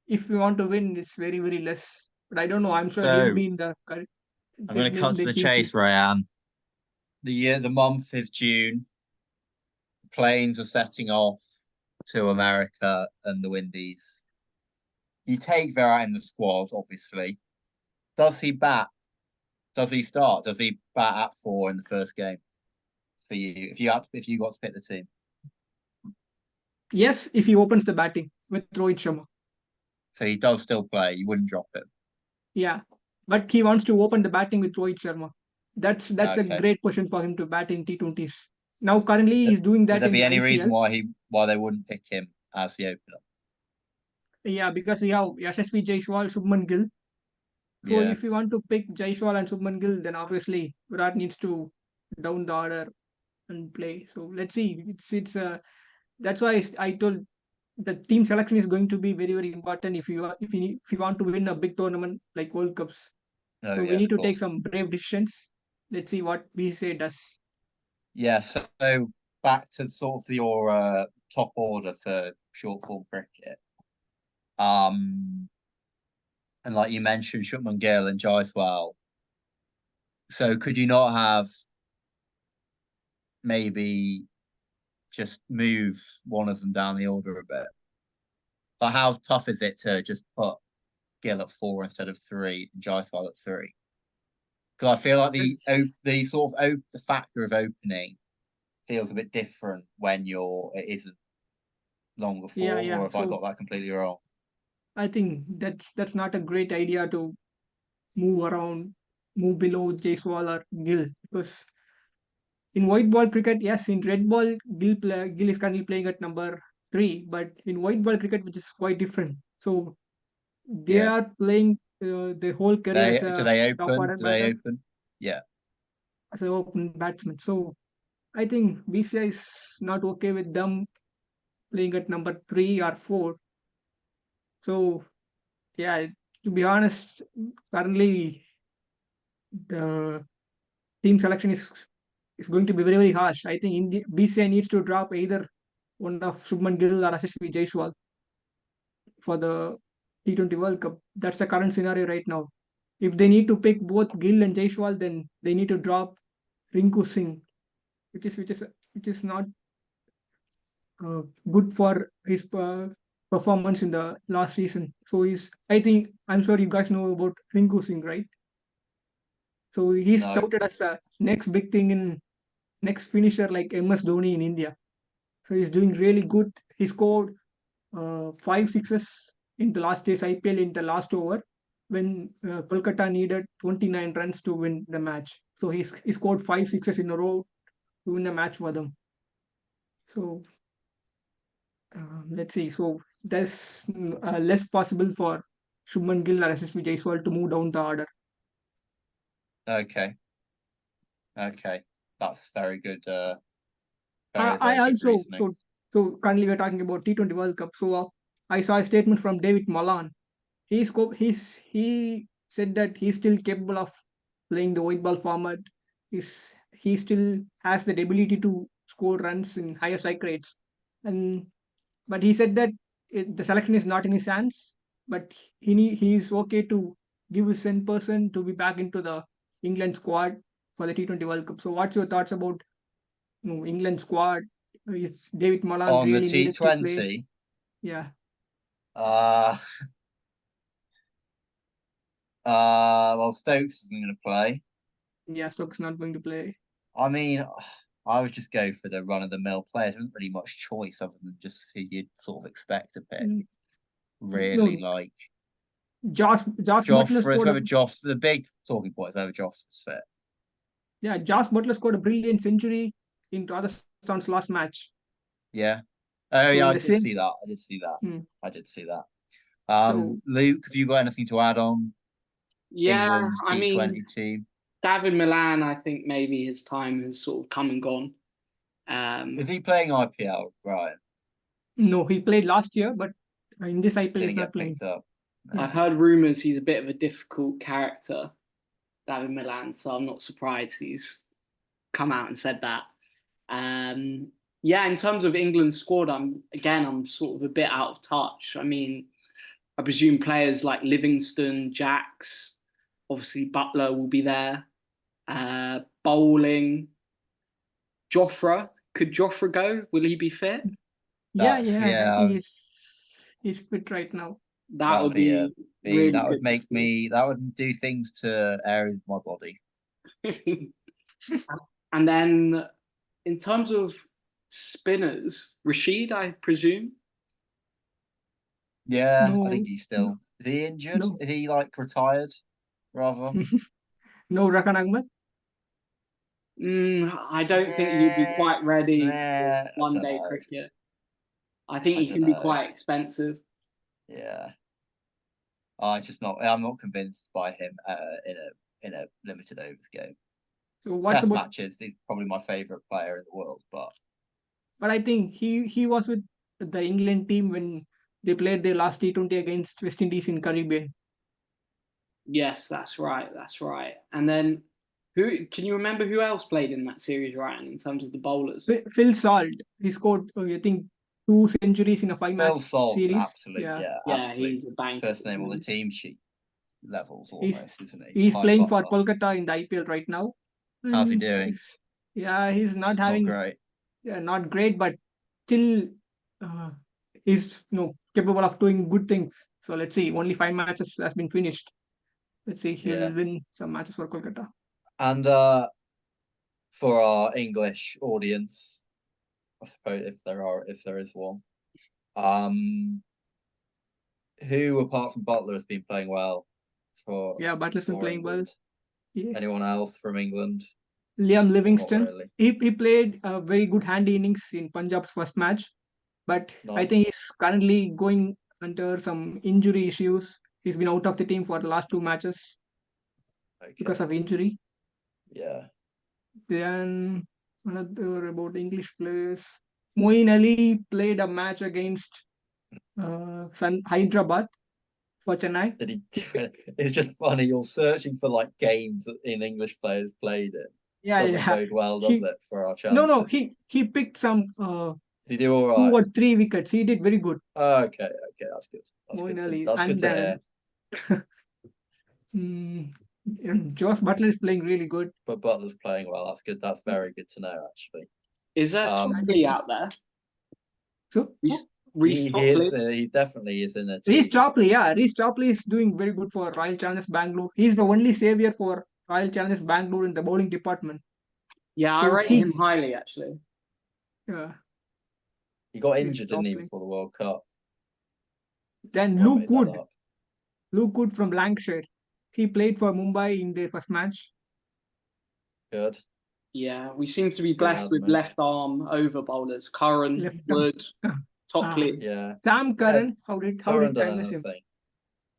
[SPEAKER 2] if we want to win, is very very less. But I don't know. I'm sure he'll
[SPEAKER 1] so
[SPEAKER 2] be in the
[SPEAKER 1] I'm going to cut
[SPEAKER 2] in
[SPEAKER 1] to
[SPEAKER 2] the
[SPEAKER 1] the
[SPEAKER 2] team sheet.
[SPEAKER 1] chase, Rayan. The month is June. Planes are setting off to America and the Windies. You take Virat in the squad, obviously. Does he bat? Does he start? Does he bat at 4 in the first game for you? If you got to pick the team,
[SPEAKER 2] Yes, if he opens the batting with Rohit Sharma.
[SPEAKER 1] so he does still play. You wouldn't drop him.
[SPEAKER 2] Yeah, but he wants to open the batting with Rohit Sharma. That's a
[SPEAKER 1] Okay.
[SPEAKER 2] great question for him to bat in T20s. Now currently
[SPEAKER 1] Would
[SPEAKER 2] he's doing
[SPEAKER 1] would
[SPEAKER 2] that
[SPEAKER 1] there
[SPEAKER 2] in
[SPEAKER 1] be
[SPEAKER 2] the
[SPEAKER 1] any reason
[SPEAKER 2] IPL.
[SPEAKER 1] why they wouldn't pick him as the opener?
[SPEAKER 2] Yeah, because we have Yashasvi Jaiswal, Subman Gill. So
[SPEAKER 1] Yeah.
[SPEAKER 2] if we want to pick Jaiswal and Subman Gill, then obviously Virat needs to down the order and play. So let's see. It's That's why I told the team selection is going to be very very important if you want to win a big tournament like World Cups.
[SPEAKER 1] Oh
[SPEAKER 2] So we
[SPEAKER 1] yeah, of
[SPEAKER 2] need to take
[SPEAKER 1] course.
[SPEAKER 2] some brave decisions. Let's see what BCCI does.
[SPEAKER 1] Yeah. So back to sort of your top order for short form cricket. Um, and like you mentioned, Shubman Gill and Jaiswal. So could you not have maybe just move one of them down the order a bit? But how tough is it to just put Gill at 4 instead of 3 and Jaiswal at 3? Because I feel like
[SPEAKER 2] That's
[SPEAKER 1] the sort of the factor of opening feels a bit different when it isn't. long before,
[SPEAKER 2] Yeah,
[SPEAKER 1] or
[SPEAKER 2] yeah.
[SPEAKER 1] have I
[SPEAKER 2] So
[SPEAKER 1] got that completely wrong?
[SPEAKER 2] I think that's not a great idea to move around, move below Jaiswal or Gill, because in white ball cricket, yes, in red ball, Gill is currently playing at number 3, but in white ball cricket, which is quite different. So they
[SPEAKER 1] Yeah.
[SPEAKER 2] are playing their whole career as
[SPEAKER 1] Do
[SPEAKER 2] a
[SPEAKER 1] they
[SPEAKER 2] top
[SPEAKER 1] open?
[SPEAKER 2] order
[SPEAKER 1] Do they
[SPEAKER 2] batter,
[SPEAKER 1] open? Yeah.
[SPEAKER 2] as an open batsman. So I think BCI is not okay with them playing at number 3 or 4. So yeah, to be honest, currently the team selection is going to be very, very harsh. I think BCI needs to drop either one of Shubman Gill or Ashbery Jaiswal for the T20 World Cup. That's the current scenario right now. If they need to pick both Gill and Jaiswal, then they need to drop Rinku Singh, which is not good for his performance in the last season. So I think I'm sure you guys know about Rinku Singh, right? So he's
[SPEAKER 1] No.
[SPEAKER 2] touted as the next big thing in next finisher like MS Dhoni in India. So he's doing really good. He scored 5 sixes in the last day's IPL in the last over when Kolkata needed 29 runs to win the match. So he scored 5 sixes in a row to win the match for them. So let's see. So there's less possible for Shubman Gill or SSV Jaiswal to move down the order.
[SPEAKER 1] Okay. Okay. That's very good.
[SPEAKER 2] I,
[SPEAKER 1] Very,
[SPEAKER 2] I
[SPEAKER 1] very good
[SPEAKER 2] also
[SPEAKER 1] reasoning.
[SPEAKER 2] so currently we're talking about T20 World Cup. So I saw a statement from David Malan. He said that he's still capable of playing the white ball format. He still has that ability to score runs in higher strike rates, and but he said that the selection is not in his hands. But he's okay to give his 10% to be back into the England squad for the T20 World Cup. So what's your thoughts about England squad? Is David Malan
[SPEAKER 1] On the
[SPEAKER 2] really needed to play?
[SPEAKER 1] T20,
[SPEAKER 2] Yeah,
[SPEAKER 1] uh, well, Stokes isn't going to play.
[SPEAKER 2] yeah, Stokes not going to play.
[SPEAKER 1] I mean, I would just go for the run-of-the-mill players. There isn't really much choice other than just who you'd sort of expect to pick.
[SPEAKER 2] Mm,
[SPEAKER 1] Really,
[SPEAKER 2] No,
[SPEAKER 1] like
[SPEAKER 2] Josh Butler
[SPEAKER 1] Joffre. It's
[SPEAKER 2] scored a
[SPEAKER 1] whether Joff. The big talking point is whether Joffre's fit.
[SPEAKER 2] yeah, Josh Butler scored a brilliant century in Rajasthan's last match.
[SPEAKER 1] Yeah. Oh
[SPEAKER 2] So
[SPEAKER 1] yeah,
[SPEAKER 2] in
[SPEAKER 1] I
[SPEAKER 2] the
[SPEAKER 1] did
[SPEAKER 2] same,
[SPEAKER 1] see that. I did see that.
[SPEAKER 2] hmm,
[SPEAKER 1] I did see that.
[SPEAKER 2] so
[SPEAKER 1] Luke, have you got anything to add on
[SPEAKER 3] Yeah,
[SPEAKER 1] England's
[SPEAKER 3] I mean,
[SPEAKER 1] T20 team?
[SPEAKER 3] David Milan, I think maybe his time has sort of come and gone.
[SPEAKER 1] Is he playing IPL? Right.
[SPEAKER 2] no, he played last year, but in this IPL he's
[SPEAKER 1] Didn't
[SPEAKER 2] not
[SPEAKER 1] get
[SPEAKER 2] playing.
[SPEAKER 1] picked up.
[SPEAKER 2] Yeah.
[SPEAKER 3] I've heard rumours he's a bit of a difficult character, David Milan, so I'm not surprised he's come out and said that. Um, yeah, in terms of England's squad, I'm sort of a bit out of touch. I mean, I presume players like Livingston, Jacks, obviously Butler will be there. Bowling, Joffre. Could Joffre go? Will he be fit?
[SPEAKER 2] Yeah,
[SPEAKER 1] That's
[SPEAKER 2] yeah, I
[SPEAKER 1] yeah.
[SPEAKER 2] think he's fit right now.
[SPEAKER 3] That
[SPEAKER 1] That would
[SPEAKER 3] would
[SPEAKER 1] be a
[SPEAKER 3] be really
[SPEAKER 1] that would
[SPEAKER 3] good to
[SPEAKER 1] make
[SPEAKER 3] see.
[SPEAKER 1] me that would do things to areas of my body.
[SPEAKER 3] And then in terms of spinners, Rashid, I presume.
[SPEAKER 1] Yeah, I
[SPEAKER 2] No,
[SPEAKER 1] think he's
[SPEAKER 2] no,
[SPEAKER 1] still. Is he injured?
[SPEAKER 2] no,
[SPEAKER 1] Is he like retired? Rather.
[SPEAKER 2] no Rakan Ahmed.
[SPEAKER 3] I don't think he'd be
[SPEAKER 1] Nah,
[SPEAKER 3] quite ready for
[SPEAKER 1] nah. I
[SPEAKER 3] one
[SPEAKER 1] don't
[SPEAKER 3] day
[SPEAKER 1] know.
[SPEAKER 3] cricket. I think
[SPEAKER 1] I
[SPEAKER 3] he
[SPEAKER 1] don't
[SPEAKER 3] can be
[SPEAKER 1] know.
[SPEAKER 3] quite expensive.
[SPEAKER 1] Yeah, I just not. I'm not convinced by him in a limited overs game.
[SPEAKER 2] So what's
[SPEAKER 1] Test
[SPEAKER 2] about?
[SPEAKER 1] matches, he's probably my favourite player in the world. But
[SPEAKER 2] But I think he was with the England team when they played their last T20 against West Indies in Caribbean.
[SPEAKER 3] Yes, that's right. That's right. And then who can you remember who else played in that series, Ryan, in terms of the bowlers?
[SPEAKER 2] Phil Salt, he scored I think 2 centuries in a five
[SPEAKER 1] Phil
[SPEAKER 2] match
[SPEAKER 1] Salt's
[SPEAKER 2] series.
[SPEAKER 1] absolute,
[SPEAKER 2] Yeah,
[SPEAKER 1] yeah,
[SPEAKER 3] Yeah,
[SPEAKER 1] absolute
[SPEAKER 3] he's a bank.
[SPEAKER 1] first name on the team sheet levels
[SPEAKER 2] he's
[SPEAKER 1] almost, isn't he?
[SPEAKER 2] he's
[SPEAKER 1] Behind
[SPEAKER 2] playing for
[SPEAKER 1] Butler.
[SPEAKER 2] Kolkata in the IPL right now,
[SPEAKER 1] How's he
[SPEAKER 2] and
[SPEAKER 1] doing?
[SPEAKER 2] he's not
[SPEAKER 1] Not
[SPEAKER 2] having
[SPEAKER 1] great.
[SPEAKER 2] not great, but still uh, he's capable of doing good things. So let's see. Only 5 matches has been finished. Let's see. He'll
[SPEAKER 1] Yeah.
[SPEAKER 2] win some matches for Kolkata.
[SPEAKER 1] And for our English audience, I suppose if there is one, Who apart from Butler has been playing well for
[SPEAKER 2] Yeah, Butler's been
[SPEAKER 1] for
[SPEAKER 2] playing well.
[SPEAKER 1] England?
[SPEAKER 2] Yeah.
[SPEAKER 1] Anyone else from England?
[SPEAKER 2] Liam
[SPEAKER 1] Or not
[SPEAKER 2] Livingston.
[SPEAKER 1] really.
[SPEAKER 2] He played a very good handy innings in Punjab's first match, but I
[SPEAKER 1] Nice.
[SPEAKER 2] think he's currently going under some injury issues. He's been out of the team for the last 2 matches because
[SPEAKER 1] Okay.
[SPEAKER 2] of injury.
[SPEAKER 1] Yeah.
[SPEAKER 2] Then another about English players. Moeen Ali played a match against Hyderabad for Chennai.
[SPEAKER 1] Did he? It's just funny. You're searching for like games that in English players played in.
[SPEAKER 2] Yeah,
[SPEAKER 1] Doesn't
[SPEAKER 2] yeah.
[SPEAKER 1] bode well, does
[SPEAKER 2] He
[SPEAKER 1] it, for our
[SPEAKER 2] no,
[SPEAKER 1] chances?
[SPEAKER 2] he picked some
[SPEAKER 1] Did he do all
[SPEAKER 2] 2 or 3 wickets. He did very good,
[SPEAKER 1] right? Okay, that's good.
[SPEAKER 2] Moeen Ali.
[SPEAKER 1] That's good
[SPEAKER 2] And
[SPEAKER 1] to
[SPEAKER 2] then
[SPEAKER 1] hear.
[SPEAKER 2] and Josh Butler is playing really good.
[SPEAKER 1] But Butler's playing well. That's good. That's very good to know, actually.
[SPEAKER 3] Is there Topley out there?
[SPEAKER 2] So
[SPEAKER 3] Reece Topley?
[SPEAKER 1] He definitely is in a
[SPEAKER 2] Reece
[SPEAKER 1] team.
[SPEAKER 2] Topley, yeah, Reece Topley is doing very good for Royal Challengers Bangalore. He's the only savior for Royal Challengers Bangalore in the bowling department.
[SPEAKER 3] Yeah, I
[SPEAKER 2] So
[SPEAKER 3] rate him highly, actually.
[SPEAKER 2] Yeah.
[SPEAKER 1] He got
[SPEAKER 2] Reece
[SPEAKER 1] injured, didn't he,
[SPEAKER 2] Topley.
[SPEAKER 1] before the World Cup?
[SPEAKER 2] Then
[SPEAKER 1] Or I made that up.
[SPEAKER 2] Luke Wood from Lancashire. He played for Mumbai in their first match.
[SPEAKER 1] Good.
[SPEAKER 3] Yeah, we seem to be
[SPEAKER 1] Good
[SPEAKER 3] blessed with
[SPEAKER 1] admin.
[SPEAKER 3] left arm over bowlers. Curran,
[SPEAKER 2] Left arm.
[SPEAKER 3] Wood, Topley.
[SPEAKER 1] Yeah.
[SPEAKER 2] Sam Curran, how did I miss him?
[SPEAKER 1] Anything.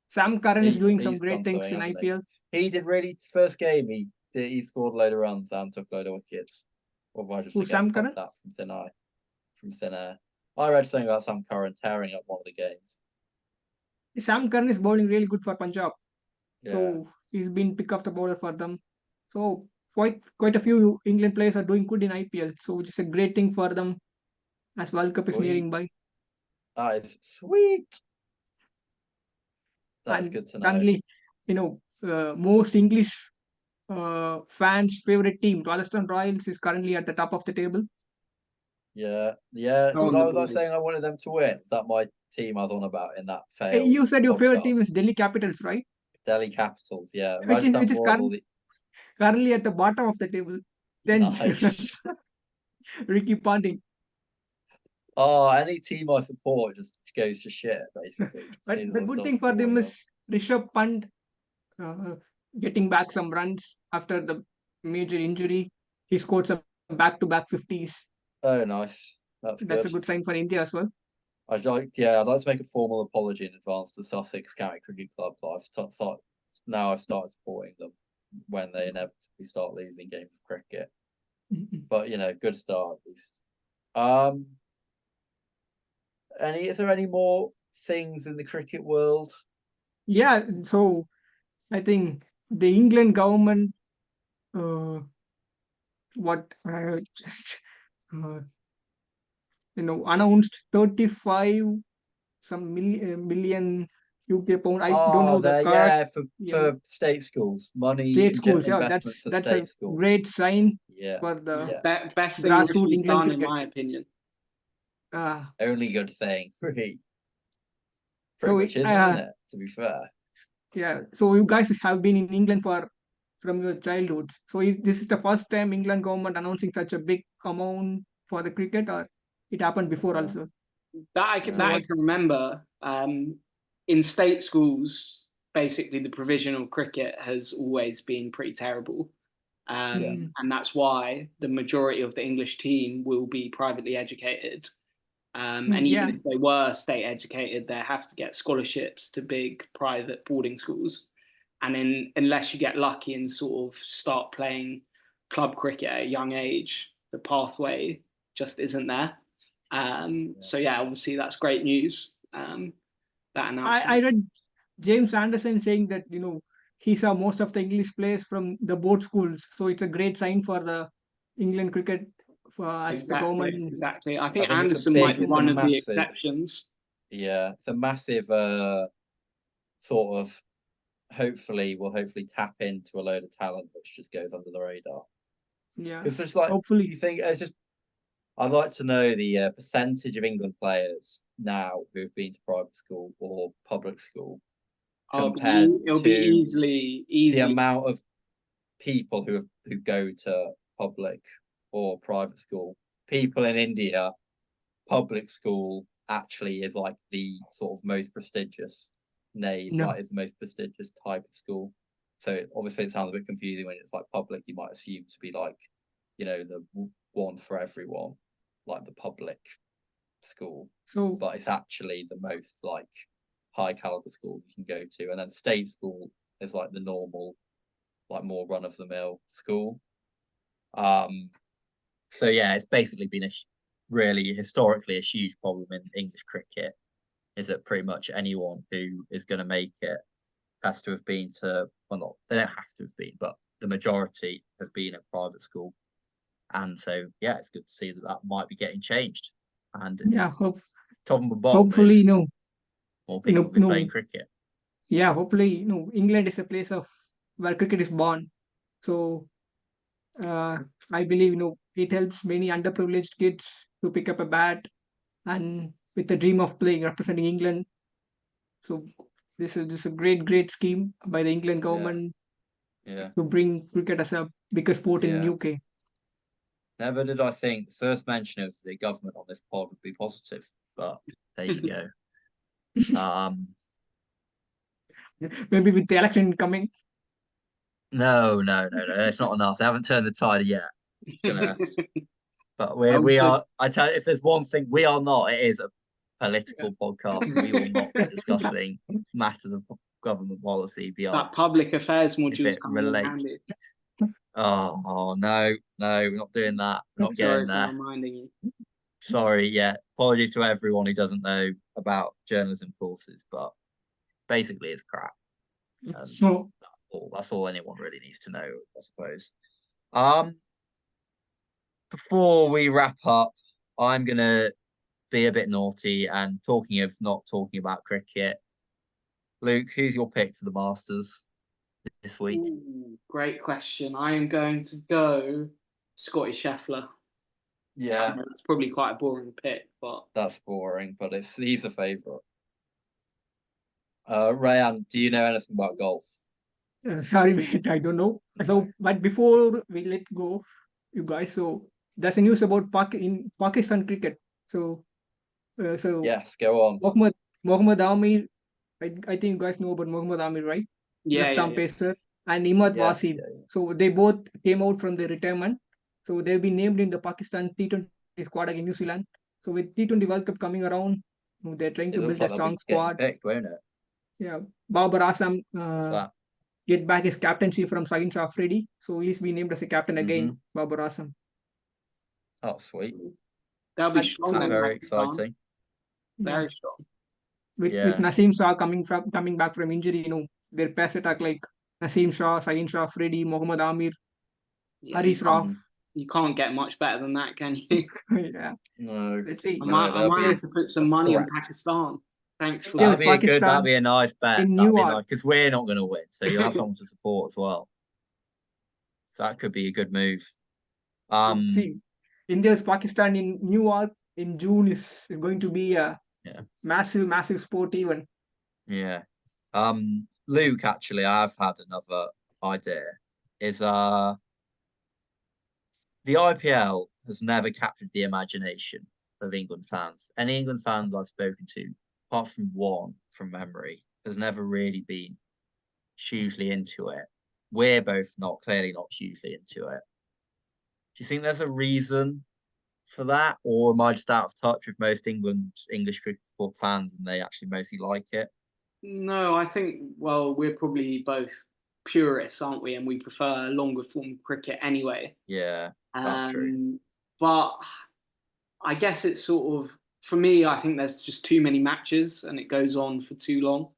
[SPEAKER 2] Sam Curran is doing some
[SPEAKER 1] He's
[SPEAKER 2] great
[SPEAKER 1] done
[SPEAKER 2] things
[SPEAKER 1] something,
[SPEAKER 2] in
[SPEAKER 1] hasn't
[SPEAKER 2] IPL.
[SPEAKER 1] He did really first game. He scored a load of runs and took a load of wickets. Otherwise, just
[SPEAKER 2] Who,
[SPEAKER 1] to get
[SPEAKER 2] Sam
[SPEAKER 1] pumped
[SPEAKER 2] Curran?
[SPEAKER 1] up from thin air. I read something about Sam Curran tearing up one of the games.
[SPEAKER 2] Sam Curran is bowling really good for Punjab.
[SPEAKER 1] Yeah.
[SPEAKER 2] So he's been pick up the bowler for them. So quite a few England players are doing good in IPL. So which is a great thing for them as World Cup is nearing by.
[SPEAKER 1] That is sweet. That's
[SPEAKER 2] And
[SPEAKER 1] good to know.
[SPEAKER 2] currently, most English fans' favorite team, Rajasthan Royals, is currently at the top of the table.
[SPEAKER 1] Yeah.
[SPEAKER 3] Go on,
[SPEAKER 1] Was I
[SPEAKER 3] boys.
[SPEAKER 1] saying I wanted them to win? Is that my team I was on about in that
[SPEAKER 2] Hey,
[SPEAKER 1] failed
[SPEAKER 2] you said your favorite team
[SPEAKER 1] podcast?
[SPEAKER 2] is Delhi Capitals, right?
[SPEAKER 1] Delhi Capitals, yeah.
[SPEAKER 2] Which
[SPEAKER 1] Rajasthan
[SPEAKER 2] is
[SPEAKER 1] Royals.
[SPEAKER 2] currently at the bottom of the table. 10th,
[SPEAKER 1] Nice.
[SPEAKER 2] Ricky Ponting.
[SPEAKER 1] Oh, any team I support just goes to shit, basically.
[SPEAKER 2] But the good thing for them is Rishabh Pant getting back some runs after the major injury. He scored some back-to-back 50s.
[SPEAKER 1] Oh, nice. That's
[SPEAKER 2] a good sign for India as well.
[SPEAKER 1] I'd like to make a formal apology in advance to Sussex County Cricket Club. I've started supporting them when they inevitably start losing games of cricket. But good start at least. Is there any more things in the cricket world?
[SPEAKER 2] Yeah, so I think the England government, just announced 35 million UK pound. I don't know the correct.
[SPEAKER 1] For state schools, money
[SPEAKER 2] State schools. Yeah,
[SPEAKER 1] investments for
[SPEAKER 2] that's
[SPEAKER 1] state
[SPEAKER 2] a
[SPEAKER 1] schools.
[SPEAKER 2] great sign
[SPEAKER 1] Yeah,
[SPEAKER 2] for the
[SPEAKER 3] best thing
[SPEAKER 2] grassroots
[SPEAKER 3] he's
[SPEAKER 2] England
[SPEAKER 3] done, in
[SPEAKER 2] cricket.
[SPEAKER 3] my opinion.
[SPEAKER 1] Only good thing, pretty
[SPEAKER 2] So
[SPEAKER 1] much isn't it? To be fair.
[SPEAKER 2] Yeah. So you guys have been in England from your childhood. So this is the first time England government announcing such a big amount for the cricket, or it happened before also?
[SPEAKER 3] That I can remember. In state schools, basically the provision of cricket has always been pretty terrible. And that's why the majority of the English team will be privately educated. And even if they were state educated, they have to get scholarships to big private boarding schools. And then unless you get lucky and sort of start playing club cricket at a young age, the pathway just isn't there. So obviously that's great news. That announcement.
[SPEAKER 2] I read James Anderson saying that he saw most of the English players from the board schools, so it's a great sign for the England cricket as the government.
[SPEAKER 3] Exactly. I think Anderson might be one of the exceptions.
[SPEAKER 1] Yeah, it's a massive sort of. Hopefully tap into a load of talent which just goes under the radar.
[SPEAKER 2] Yeah,
[SPEAKER 1] because there's hopefully you think it's just. I'd like to know the percentage of England players now who've been to private school or public school compared
[SPEAKER 3] it'll be easy.
[SPEAKER 1] The amount of people who go to public or private school. People in India, public school, actually is like the sort of most prestigious name,
[SPEAKER 2] No.
[SPEAKER 1] like is the most prestigious type of school. So obviously it sounds a bit confusing when it's like public. You might assume to be like, the one for everyone, like the public school,
[SPEAKER 2] So
[SPEAKER 1] but it's actually the most like high caliber school you can go to, and then state school is like the normal, like more run of the mill school. So yeah, it's basically been really historically a huge problem in English cricket, is that pretty much anyone who is going to make it has to have been to, well, not, they don't have to have been, but the majority have been at private school. And so, yeah, it's good to see that that might be getting changed. And
[SPEAKER 2] yeah,
[SPEAKER 1] top and bottom
[SPEAKER 2] hopefully,
[SPEAKER 1] is more people will be playing cricket.
[SPEAKER 2] Yeah, hopefully, England is a place of where cricket is born. So I believe, it helps many underprivileged kids to pick up a bat and with the dream of playing, representing England. So this is a great scheme by the England government
[SPEAKER 1] Yeah,
[SPEAKER 2] to bring cricket as a bigger sport in
[SPEAKER 1] yeah.
[SPEAKER 2] UK.
[SPEAKER 1] Never did I think the first mention of the government on this pod would be positive, but there you go.
[SPEAKER 2] Maybe with the election coming.
[SPEAKER 1] No, it's not enough. They haven't turned the tide yet. It's gonna, but we
[SPEAKER 3] Also-
[SPEAKER 1] are. I tell you, if there's one thing we are not, it is a political podcast. We will not be discussing matters of government policy beyond
[SPEAKER 3] that public affairs
[SPEAKER 1] if
[SPEAKER 3] module is
[SPEAKER 1] it
[SPEAKER 3] coming in
[SPEAKER 1] relates.
[SPEAKER 3] handy.
[SPEAKER 1] Oh no, we're not doing that. We're not
[SPEAKER 3] Sorry
[SPEAKER 1] getting
[SPEAKER 3] for
[SPEAKER 1] there.
[SPEAKER 3] reminding you.
[SPEAKER 1] Sorry, yeah. Apologies to everyone who doesn't know about journalism courses, but basically it's crap. And
[SPEAKER 2] So
[SPEAKER 1] that's all anyone really needs to know, I suppose. Before we wrap up, I'm gonna be a bit naughty and talking of not talking about cricket. Luke, who's your pick for the Masters this week?
[SPEAKER 3] Ooh, great question. I am going to go Scotty Scheffler.
[SPEAKER 1] Yeah,
[SPEAKER 3] It's probably quite a boring pick, but
[SPEAKER 1] that's boring, but he's a favourite. Rayan, do you know anything about golf?
[SPEAKER 2] sorry, mate, I don't know. So, but before we let go, you guys, so there's a news about in Pakistan cricket. So,
[SPEAKER 1] Yes, go on.
[SPEAKER 2] Mohammad Amir. I think you guys know about Mohammad Amir, right?
[SPEAKER 3] yeah,
[SPEAKER 2] Left
[SPEAKER 3] yeah,
[SPEAKER 2] arm
[SPEAKER 3] yeah.
[SPEAKER 2] pacer, and Imad
[SPEAKER 1] Yes,
[SPEAKER 2] Wasim.
[SPEAKER 1] yeah.
[SPEAKER 2] So they both came out from the retirement. So they've been named in the Pakistan T20 squad against New Zealand. So with T20 World Cup coming around, they're trying
[SPEAKER 1] It
[SPEAKER 2] to
[SPEAKER 1] looks
[SPEAKER 2] build a
[SPEAKER 1] like they'll
[SPEAKER 2] strong
[SPEAKER 1] be getting
[SPEAKER 2] squad.
[SPEAKER 1] picked, won't it?
[SPEAKER 2] Yeah, Babar Asam
[SPEAKER 1] That.
[SPEAKER 2] get back his captaincy from Sahin Shah Freddy. So he's been named as a captain again, Babar Asam.
[SPEAKER 1] Oh, sweet.
[SPEAKER 3] They'll be
[SPEAKER 2] And
[SPEAKER 3] strong
[SPEAKER 2] so
[SPEAKER 3] then,
[SPEAKER 1] Very
[SPEAKER 3] Pakistan.
[SPEAKER 1] exciting.
[SPEAKER 3] Very strong.
[SPEAKER 2] With Naseem Shah coming back from injury, their pass attack like Naseem Shah, Sahin Shah Freddy, Mohammad Amir,
[SPEAKER 3] Yeah,
[SPEAKER 2] Haris Rauf.
[SPEAKER 3] you can't get much better than that, can you?
[SPEAKER 2] Yeah.
[SPEAKER 1] No.
[SPEAKER 2] Let's see.
[SPEAKER 3] I might have to put some money on Pakistan. Thanks for
[SPEAKER 2] Yes,
[SPEAKER 3] that.
[SPEAKER 1] That'd be a nice bet.
[SPEAKER 2] in
[SPEAKER 1] That'd be
[SPEAKER 2] Newark.
[SPEAKER 1] nice because we're not going to win, so you'll have someone to support as well. So that could be a good move.
[SPEAKER 2] See, India's Pakistan in Newark in June is going to be a massive sport event.
[SPEAKER 1] Yeah. Luke, actually, I've had another idea. Is the IPL has never captured the imagination of England fans. Any England fans I've spoken to, apart from one from memory, has never really been hugely into it. We're both clearly not hugely into it. Do you think there's a reason for that, or am I just out of touch with most English cricket fans and they actually mostly like it?
[SPEAKER 3] No, I think, well, we're probably both purists, aren't we? And we prefer longer form cricket anyway.
[SPEAKER 1] Yeah, that's true.
[SPEAKER 3] But I guess it's sort of, for me, I think there's just too many matches and it goes on for too long.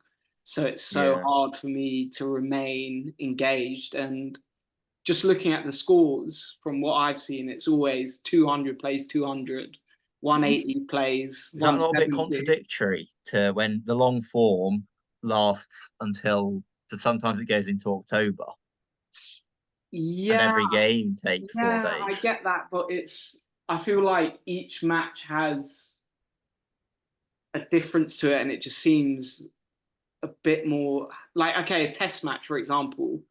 [SPEAKER 3] So it's so hard for me to remain engaged. And just looking at the scores from what I've seen, it's always 200 plays 200, 180 plays.
[SPEAKER 1] Is that not a bit contradictory to when the long form lasts until sometimes it goes into October?
[SPEAKER 3] Yeah.
[SPEAKER 1] And every game takes 4 days.
[SPEAKER 3] I get that, but I feel like each match has a difference to it and it just seems a bit more like, okay, a test match, for example,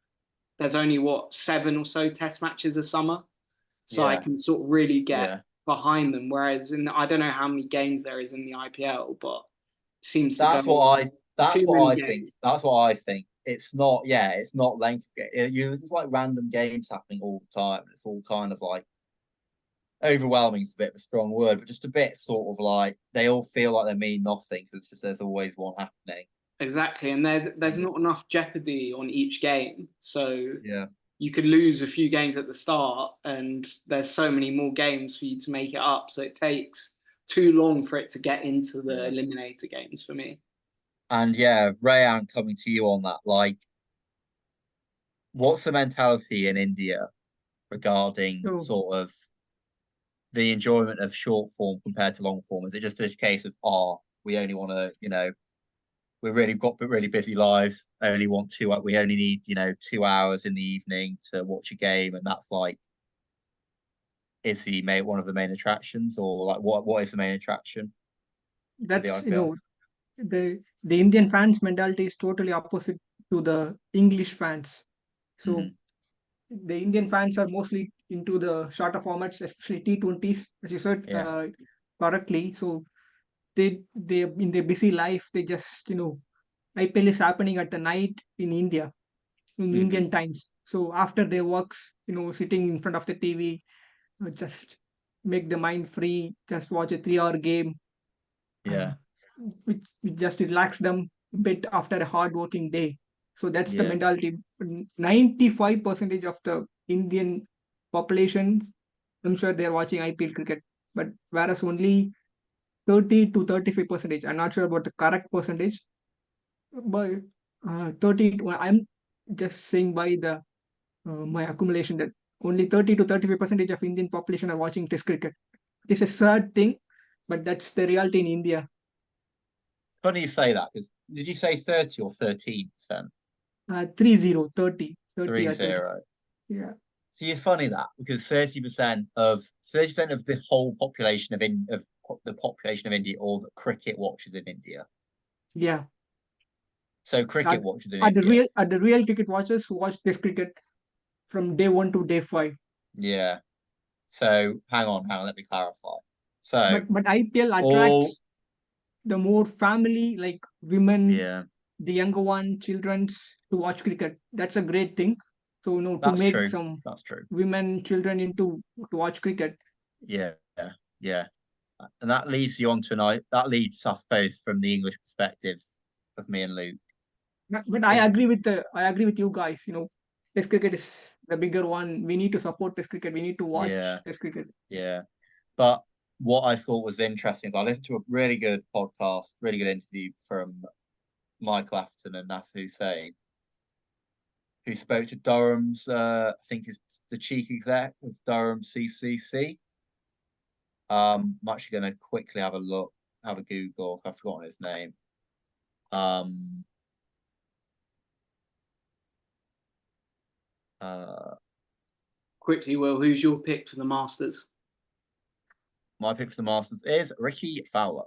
[SPEAKER 3] there's only 7 or so test matches a summer. So I can sort of really get behind them. Whereas I don't know how many games there is in the IPL, but it seems to
[SPEAKER 1] That's
[SPEAKER 3] go
[SPEAKER 1] what I. That's
[SPEAKER 3] too
[SPEAKER 1] what
[SPEAKER 3] many
[SPEAKER 1] I think.
[SPEAKER 3] games.
[SPEAKER 1] That's what I think. It's not. Yeah, it's not length. There's like random games happening all the time. It's all kind of like overwhelming. Is a bit of a strong word, but just a bit sort of like they all feel like they mean nothing. So it's just there's always one happening.
[SPEAKER 3] Exactly, and there's not enough jeopardy on each game, so
[SPEAKER 1] Yeah.
[SPEAKER 3] you could lose a few games at the start, and there's so many more games for you to make it up. So it takes too long for it to get into the eliminator games for me.
[SPEAKER 1] And yeah, Rayan, coming to you on that, like, what's the mentality in India regarding
[SPEAKER 2] So
[SPEAKER 1] sort of the enjoyment of short form compared to long form? Is it just a case of, we only want to, we've really got really busy lives, only want we only need, 2 hours in the evening to watch a game, and that's like, is he one of the main attractions, or like what is the main attraction for the
[SPEAKER 2] that's
[SPEAKER 1] IPL?
[SPEAKER 2] the Indian fans mentality is totally opposite to the English fans. So the Indian fans are mostly into the shorter formats, especially T20s, as you said
[SPEAKER 1] Yeah.
[SPEAKER 2] correctly. So they in their busy life, they just IPL is happening at the night in India, in Indian times. So after their works, sitting in front of the TV, just make the mind free, just watch a 3 hour game, uh,
[SPEAKER 1] Yeah.
[SPEAKER 2] which just relax them a bit after a hard working day. So that's the
[SPEAKER 1] Yeah.
[SPEAKER 2] mentality. 95% of the Indian population, I'm sure they're watching IPL cricket, but whereas only 30 to 35%, I'm not sure about the correct percentage, but 30, I'm just saying by the my accumulation that only 30 to 35% of Indian population are watching Test cricket. It is a sad thing, but that's the reality in India.
[SPEAKER 1] Funny you say that, because did you say 30 or 13%?
[SPEAKER 2] 30, 30, 30
[SPEAKER 1] Three
[SPEAKER 2] or 30.
[SPEAKER 1] zero.
[SPEAKER 2] Yeah,
[SPEAKER 1] See, it's funny that because 30% of the whole population of the population of India, or that cricket watches in India.
[SPEAKER 2] yeah.
[SPEAKER 1] So
[SPEAKER 2] Are,
[SPEAKER 1] cricket watches in
[SPEAKER 2] are the
[SPEAKER 1] India.
[SPEAKER 2] real cricket watchers who watch Test cricket from day one to day five.
[SPEAKER 1] Yeah. So hang on, let me clarify. So
[SPEAKER 2] But IPL
[SPEAKER 1] all
[SPEAKER 2] attracts the more family, like women,
[SPEAKER 1] yeah,
[SPEAKER 2] the younger one, childrens to watch cricket. That's a great thing. So to
[SPEAKER 1] that's
[SPEAKER 2] make
[SPEAKER 1] true.
[SPEAKER 2] some
[SPEAKER 1] That's true.
[SPEAKER 2] women, children into to watch cricket.
[SPEAKER 1] Yeah, yeah. And that leads you on to that leads, I suppose, from the English perspective of me and Luke.
[SPEAKER 2] But I agree with you guys. Test cricket is the bigger one. We need to support Test cricket. We need to watch
[SPEAKER 1] Yeah,
[SPEAKER 2] Test cricket.
[SPEAKER 1] yeah. But what I thought was interesting, I listened to a really good podcast, really good interview from Michael Afton and Nasser Hussain, who spoke to Durham's, I think is the chief exec of Durham CCC. I'm actually going to quickly have a Google. I've forgotten his name. Um, uh,
[SPEAKER 3] Quickly, Will, who's your pick for the Masters?
[SPEAKER 1] my pick for the Masters is Ricky Fowler.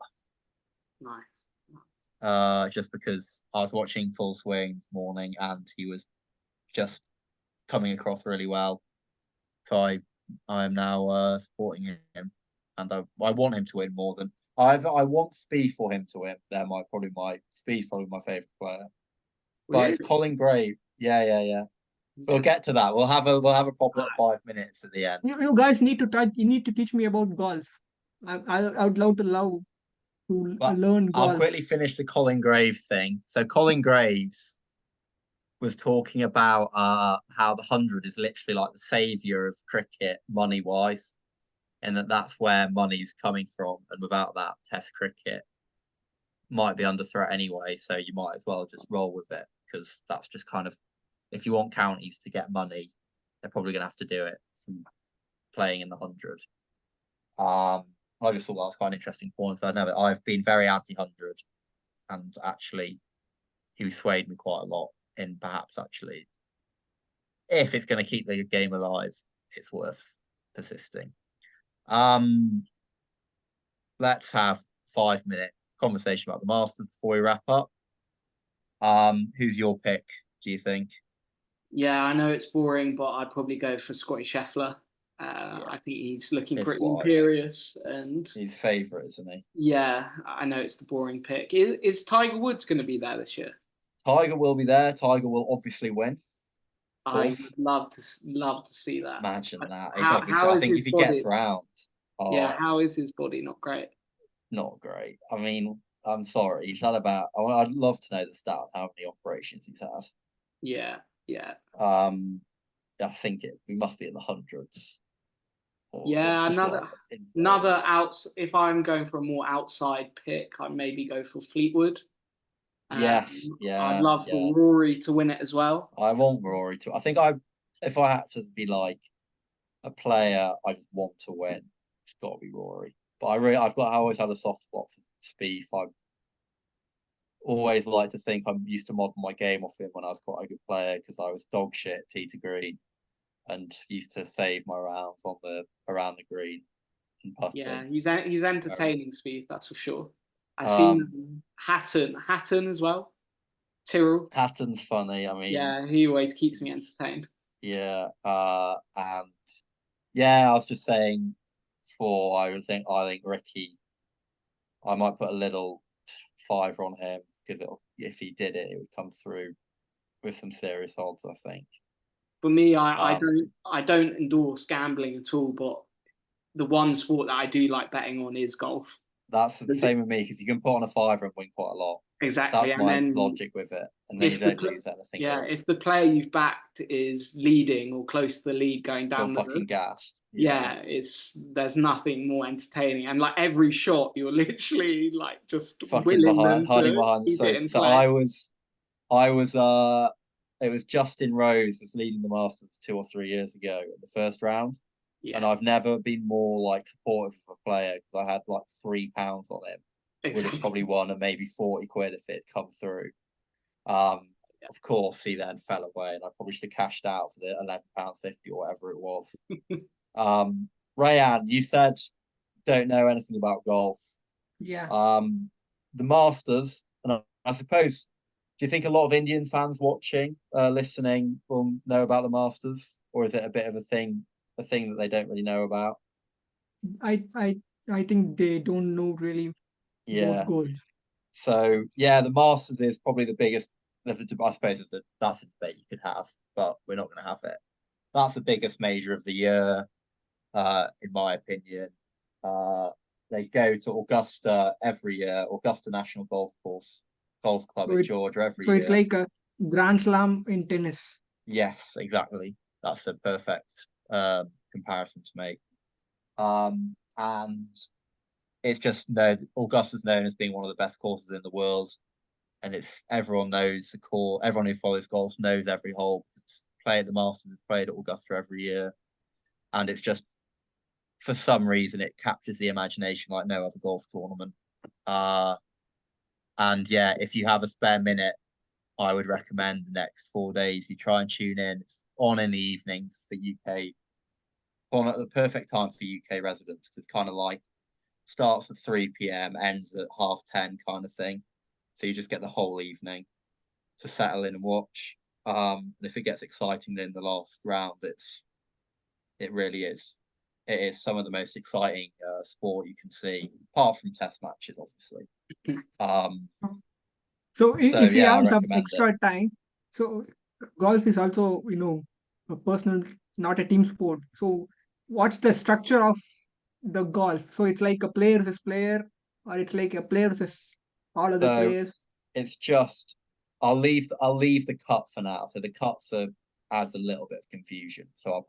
[SPEAKER 3] Nice.
[SPEAKER 1] Just because I was watching Full Swing this morning and he was just coming across really well. So I am now supporting him, and I want him to win more than I want Speed for him to win. Speed's probably my favorite player, but it's
[SPEAKER 3] Really?
[SPEAKER 1] Colin Gray. Yeah. We'll get to that. We'll have a proper 5 minutes at the end.
[SPEAKER 2] You guys need to touch. You need to teach me about golf. I would love to
[SPEAKER 1] But
[SPEAKER 2] learn
[SPEAKER 1] I'll
[SPEAKER 2] golf.
[SPEAKER 1] quickly finish the Colin Graves thing. So Colin Graves was talking about how the 100 is literally like the savior of cricket money wise, and that's where money's coming from, and without that, Test cricket might be under threat anyway. So you might as well just roll with it, because that's just kind of, if you want counties to get money, they're probably going to have to do it from playing in the 100. I just thought that was quite an interesting point. I've been very anti-100, and actually he swayed me quite a lot in perhaps actually, if it's going to keep the game alive, it's worth persisting. Let's have 5 minute conversation about the Masters before we wrap up. Who's your pick, do you think?
[SPEAKER 3] Yeah, I know it's boring, but I'd probably go for Scotty Scheffler. I think he's looking
[SPEAKER 1] It's
[SPEAKER 3] pretty
[SPEAKER 1] wise.
[SPEAKER 3] imperious, and
[SPEAKER 1] He's favourite, isn't he?
[SPEAKER 3] yeah, I know it's the boring pick. Is Tiger Woods going to be there this year?
[SPEAKER 1] Tiger will be there. Tiger will obviously win.
[SPEAKER 3] I
[SPEAKER 1] Course.
[SPEAKER 3] would love to see that.
[SPEAKER 1] Imagine that.
[SPEAKER 3] How
[SPEAKER 1] I
[SPEAKER 3] is
[SPEAKER 1] think
[SPEAKER 3] his
[SPEAKER 1] if he
[SPEAKER 3] body?
[SPEAKER 1] gets round,
[SPEAKER 3] Yeah, how is his body? Not great.
[SPEAKER 1] not great. I mean, I'm sorry. He's had about. I'd love to know the stat of how many operations he's had.
[SPEAKER 3] Yeah, yeah.
[SPEAKER 1] I think we must be in the hundreds.
[SPEAKER 3] Yeah,
[SPEAKER 1] it's just
[SPEAKER 3] another outs. If I'm going for a more outside pick, I'd maybe go for Fleetwood.
[SPEAKER 1] Yes,
[SPEAKER 3] I'd love for Rory to win it as well.
[SPEAKER 1] I want Rory to. I think if I had to be like a player, I just want to win. It's got to be Rory. But I always had a soft spot for Spieth. I always like to think I'm used to model my game off him when I was quite a good player because I was dog shit tee to green and used to save my rounds around the green and putting.
[SPEAKER 3] Yeah, he's entertaining, Spieth, that's for sure. I've seen Hatton as well. Tyrrell.
[SPEAKER 1] Hatton's funny. I mean,
[SPEAKER 3] yeah, he always keeps me entertained.
[SPEAKER 1] Yeah, and yeah, I was just saying I think Ricky, I might put a little fiver on him because if he did it, it would come through with some serious odds, I think.
[SPEAKER 3] For me, I don't endorse gambling at all, but the one sport that I do like betting on is golf.
[SPEAKER 1] That's the same with me because you can put on a fiver and win quite a lot.
[SPEAKER 3] Exactly.
[SPEAKER 1] That's my logic with it. And then you don't lose anything.
[SPEAKER 3] Yeah, if the player you've backed is leading or close to the lead going down
[SPEAKER 1] you're fucking gassed.
[SPEAKER 3] Yeah, there's nothing more entertaining. And like every shot, you're literally like just
[SPEAKER 1] fucking hiding behind the sofa. So it was Justin Rose was leading the Masters 2 or 3 years ago in the first round. Yeah. And I've never been more like supportive of a player because I had like £3 on him. Exactly. Would have probably won and maybe 40 quid if it come through. Of course, he then fell away, and I probably should have cashed out for the £11.50 or whatever it was. Rayan, you said don't know anything about golf.
[SPEAKER 2] Yeah.
[SPEAKER 1] The Masters, and I suppose, do you think a lot of Indian fans watching, listening, will know about the Masters, or is it a bit of a thing that they don't really know about?
[SPEAKER 2] I think they don't know really what goes.
[SPEAKER 1] So the Masters is probably the biggest. I suppose that's a debate you could have, but we're not going to have it. That's the biggest major of the year, in my opinion. They go to Augusta every year, Augusta National Golf Club in Georgia every year. So
[SPEAKER 2] it's like a Grand Slam in tennis.
[SPEAKER 1] Yes, exactly. That's a perfect comparison to make. And it's just Augusta's known as being one of the best courses in the world, and everyone knows the course. Everyone who follows golf knows every hole. Play at the Masters is played at Augusta every year, and it's just for some reason it captures the imagination like no other golf tournament. And yeah, if you have a spare minute, I would recommend the next 4 days you try and tune in. It's on in the evenings for UK, on at the perfect time for UK residents. It's kind of like starts at 3 p.m, ends at 10:30 kind of thing. So you just get the whole evening to settle in and watch. And if it gets exciting then the last round, it really is. It is some of the most exciting sport you can see, apart from test matches, obviously.
[SPEAKER 2] So if you have some extra time, so golf is also, a personal, not a team sport. So what's the structure of the golf? So it's like a player versus player, or it's like a player versus all other players?
[SPEAKER 1] It's just I'll leave the cut for now. So the cuts adds a little bit of confusion. So I'll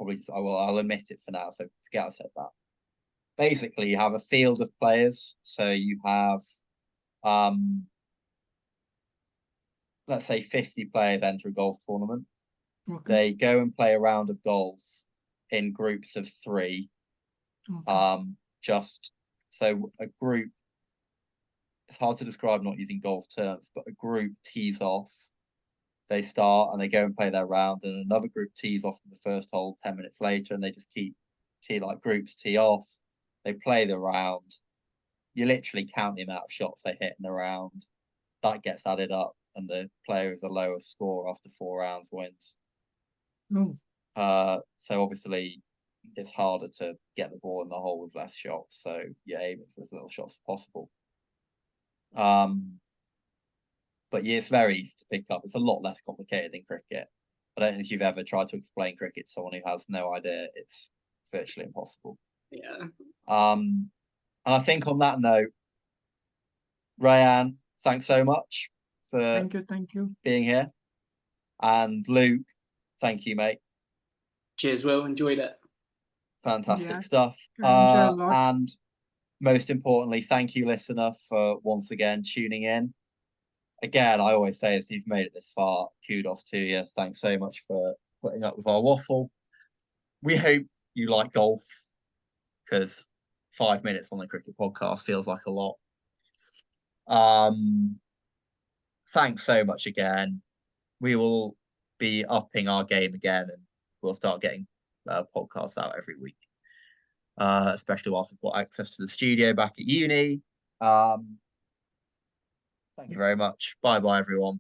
[SPEAKER 1] omit it for now. So forget I said that. Basically, you have a field of players. So you have let's say 50 players enter a golf tournament. Okay. They go and play a round of golf in groups of 3. Okay. Just so a group, it's hard to describe not using golf terms, but a group tees off, they start and they go and play their round, and another group tees off from the first hole 10 minutes later, and they just keep groups tee off, they play the round, you literally count the amount of shots they hit in the round, that gets added up, and the player with the lowest score after 4 rounds wins. So obviously it's harder to get the ball in the hole with less shots. So you're aiming for as little shots as possible. But yeah, it's very easy to pick up. It's a lot less complicated than cricket. I don't think if you've ever tried to explain cricket to someone who has no idea. It's virtually impossible.
[SPEAKER 3] Yeah.
[SPEAKER 1] And I think on that note, Rayan, thanks so much for
[SPEAKER 2] Thank you.
[SPEAKER 1] being here. And Luke, thank you, mate.
[SPEAKER 3] Cheers, Will. Enjoyed it.
[SPEAKER 1] Fantastic
[SPEAKER 2] Yeah,
[SPEAKER 1] stuff.
[SPEAKER 2] I enjoy a lot.
[SPEAKER 1] And most importantly, thank you, listener, for once again tuning in. Again, I always say, if you've made it this far, kudos to you. Thanks so much for putting up with our waffle. We hope you like golf, because 5 minutes on the cricket podcast feels like a lot. Thanks so much again. We will be upping our game again, and we'll start getting podcasts out every week. Especially whilst we've got access to the studio back at uni. Thank you very much. Bye, everyone.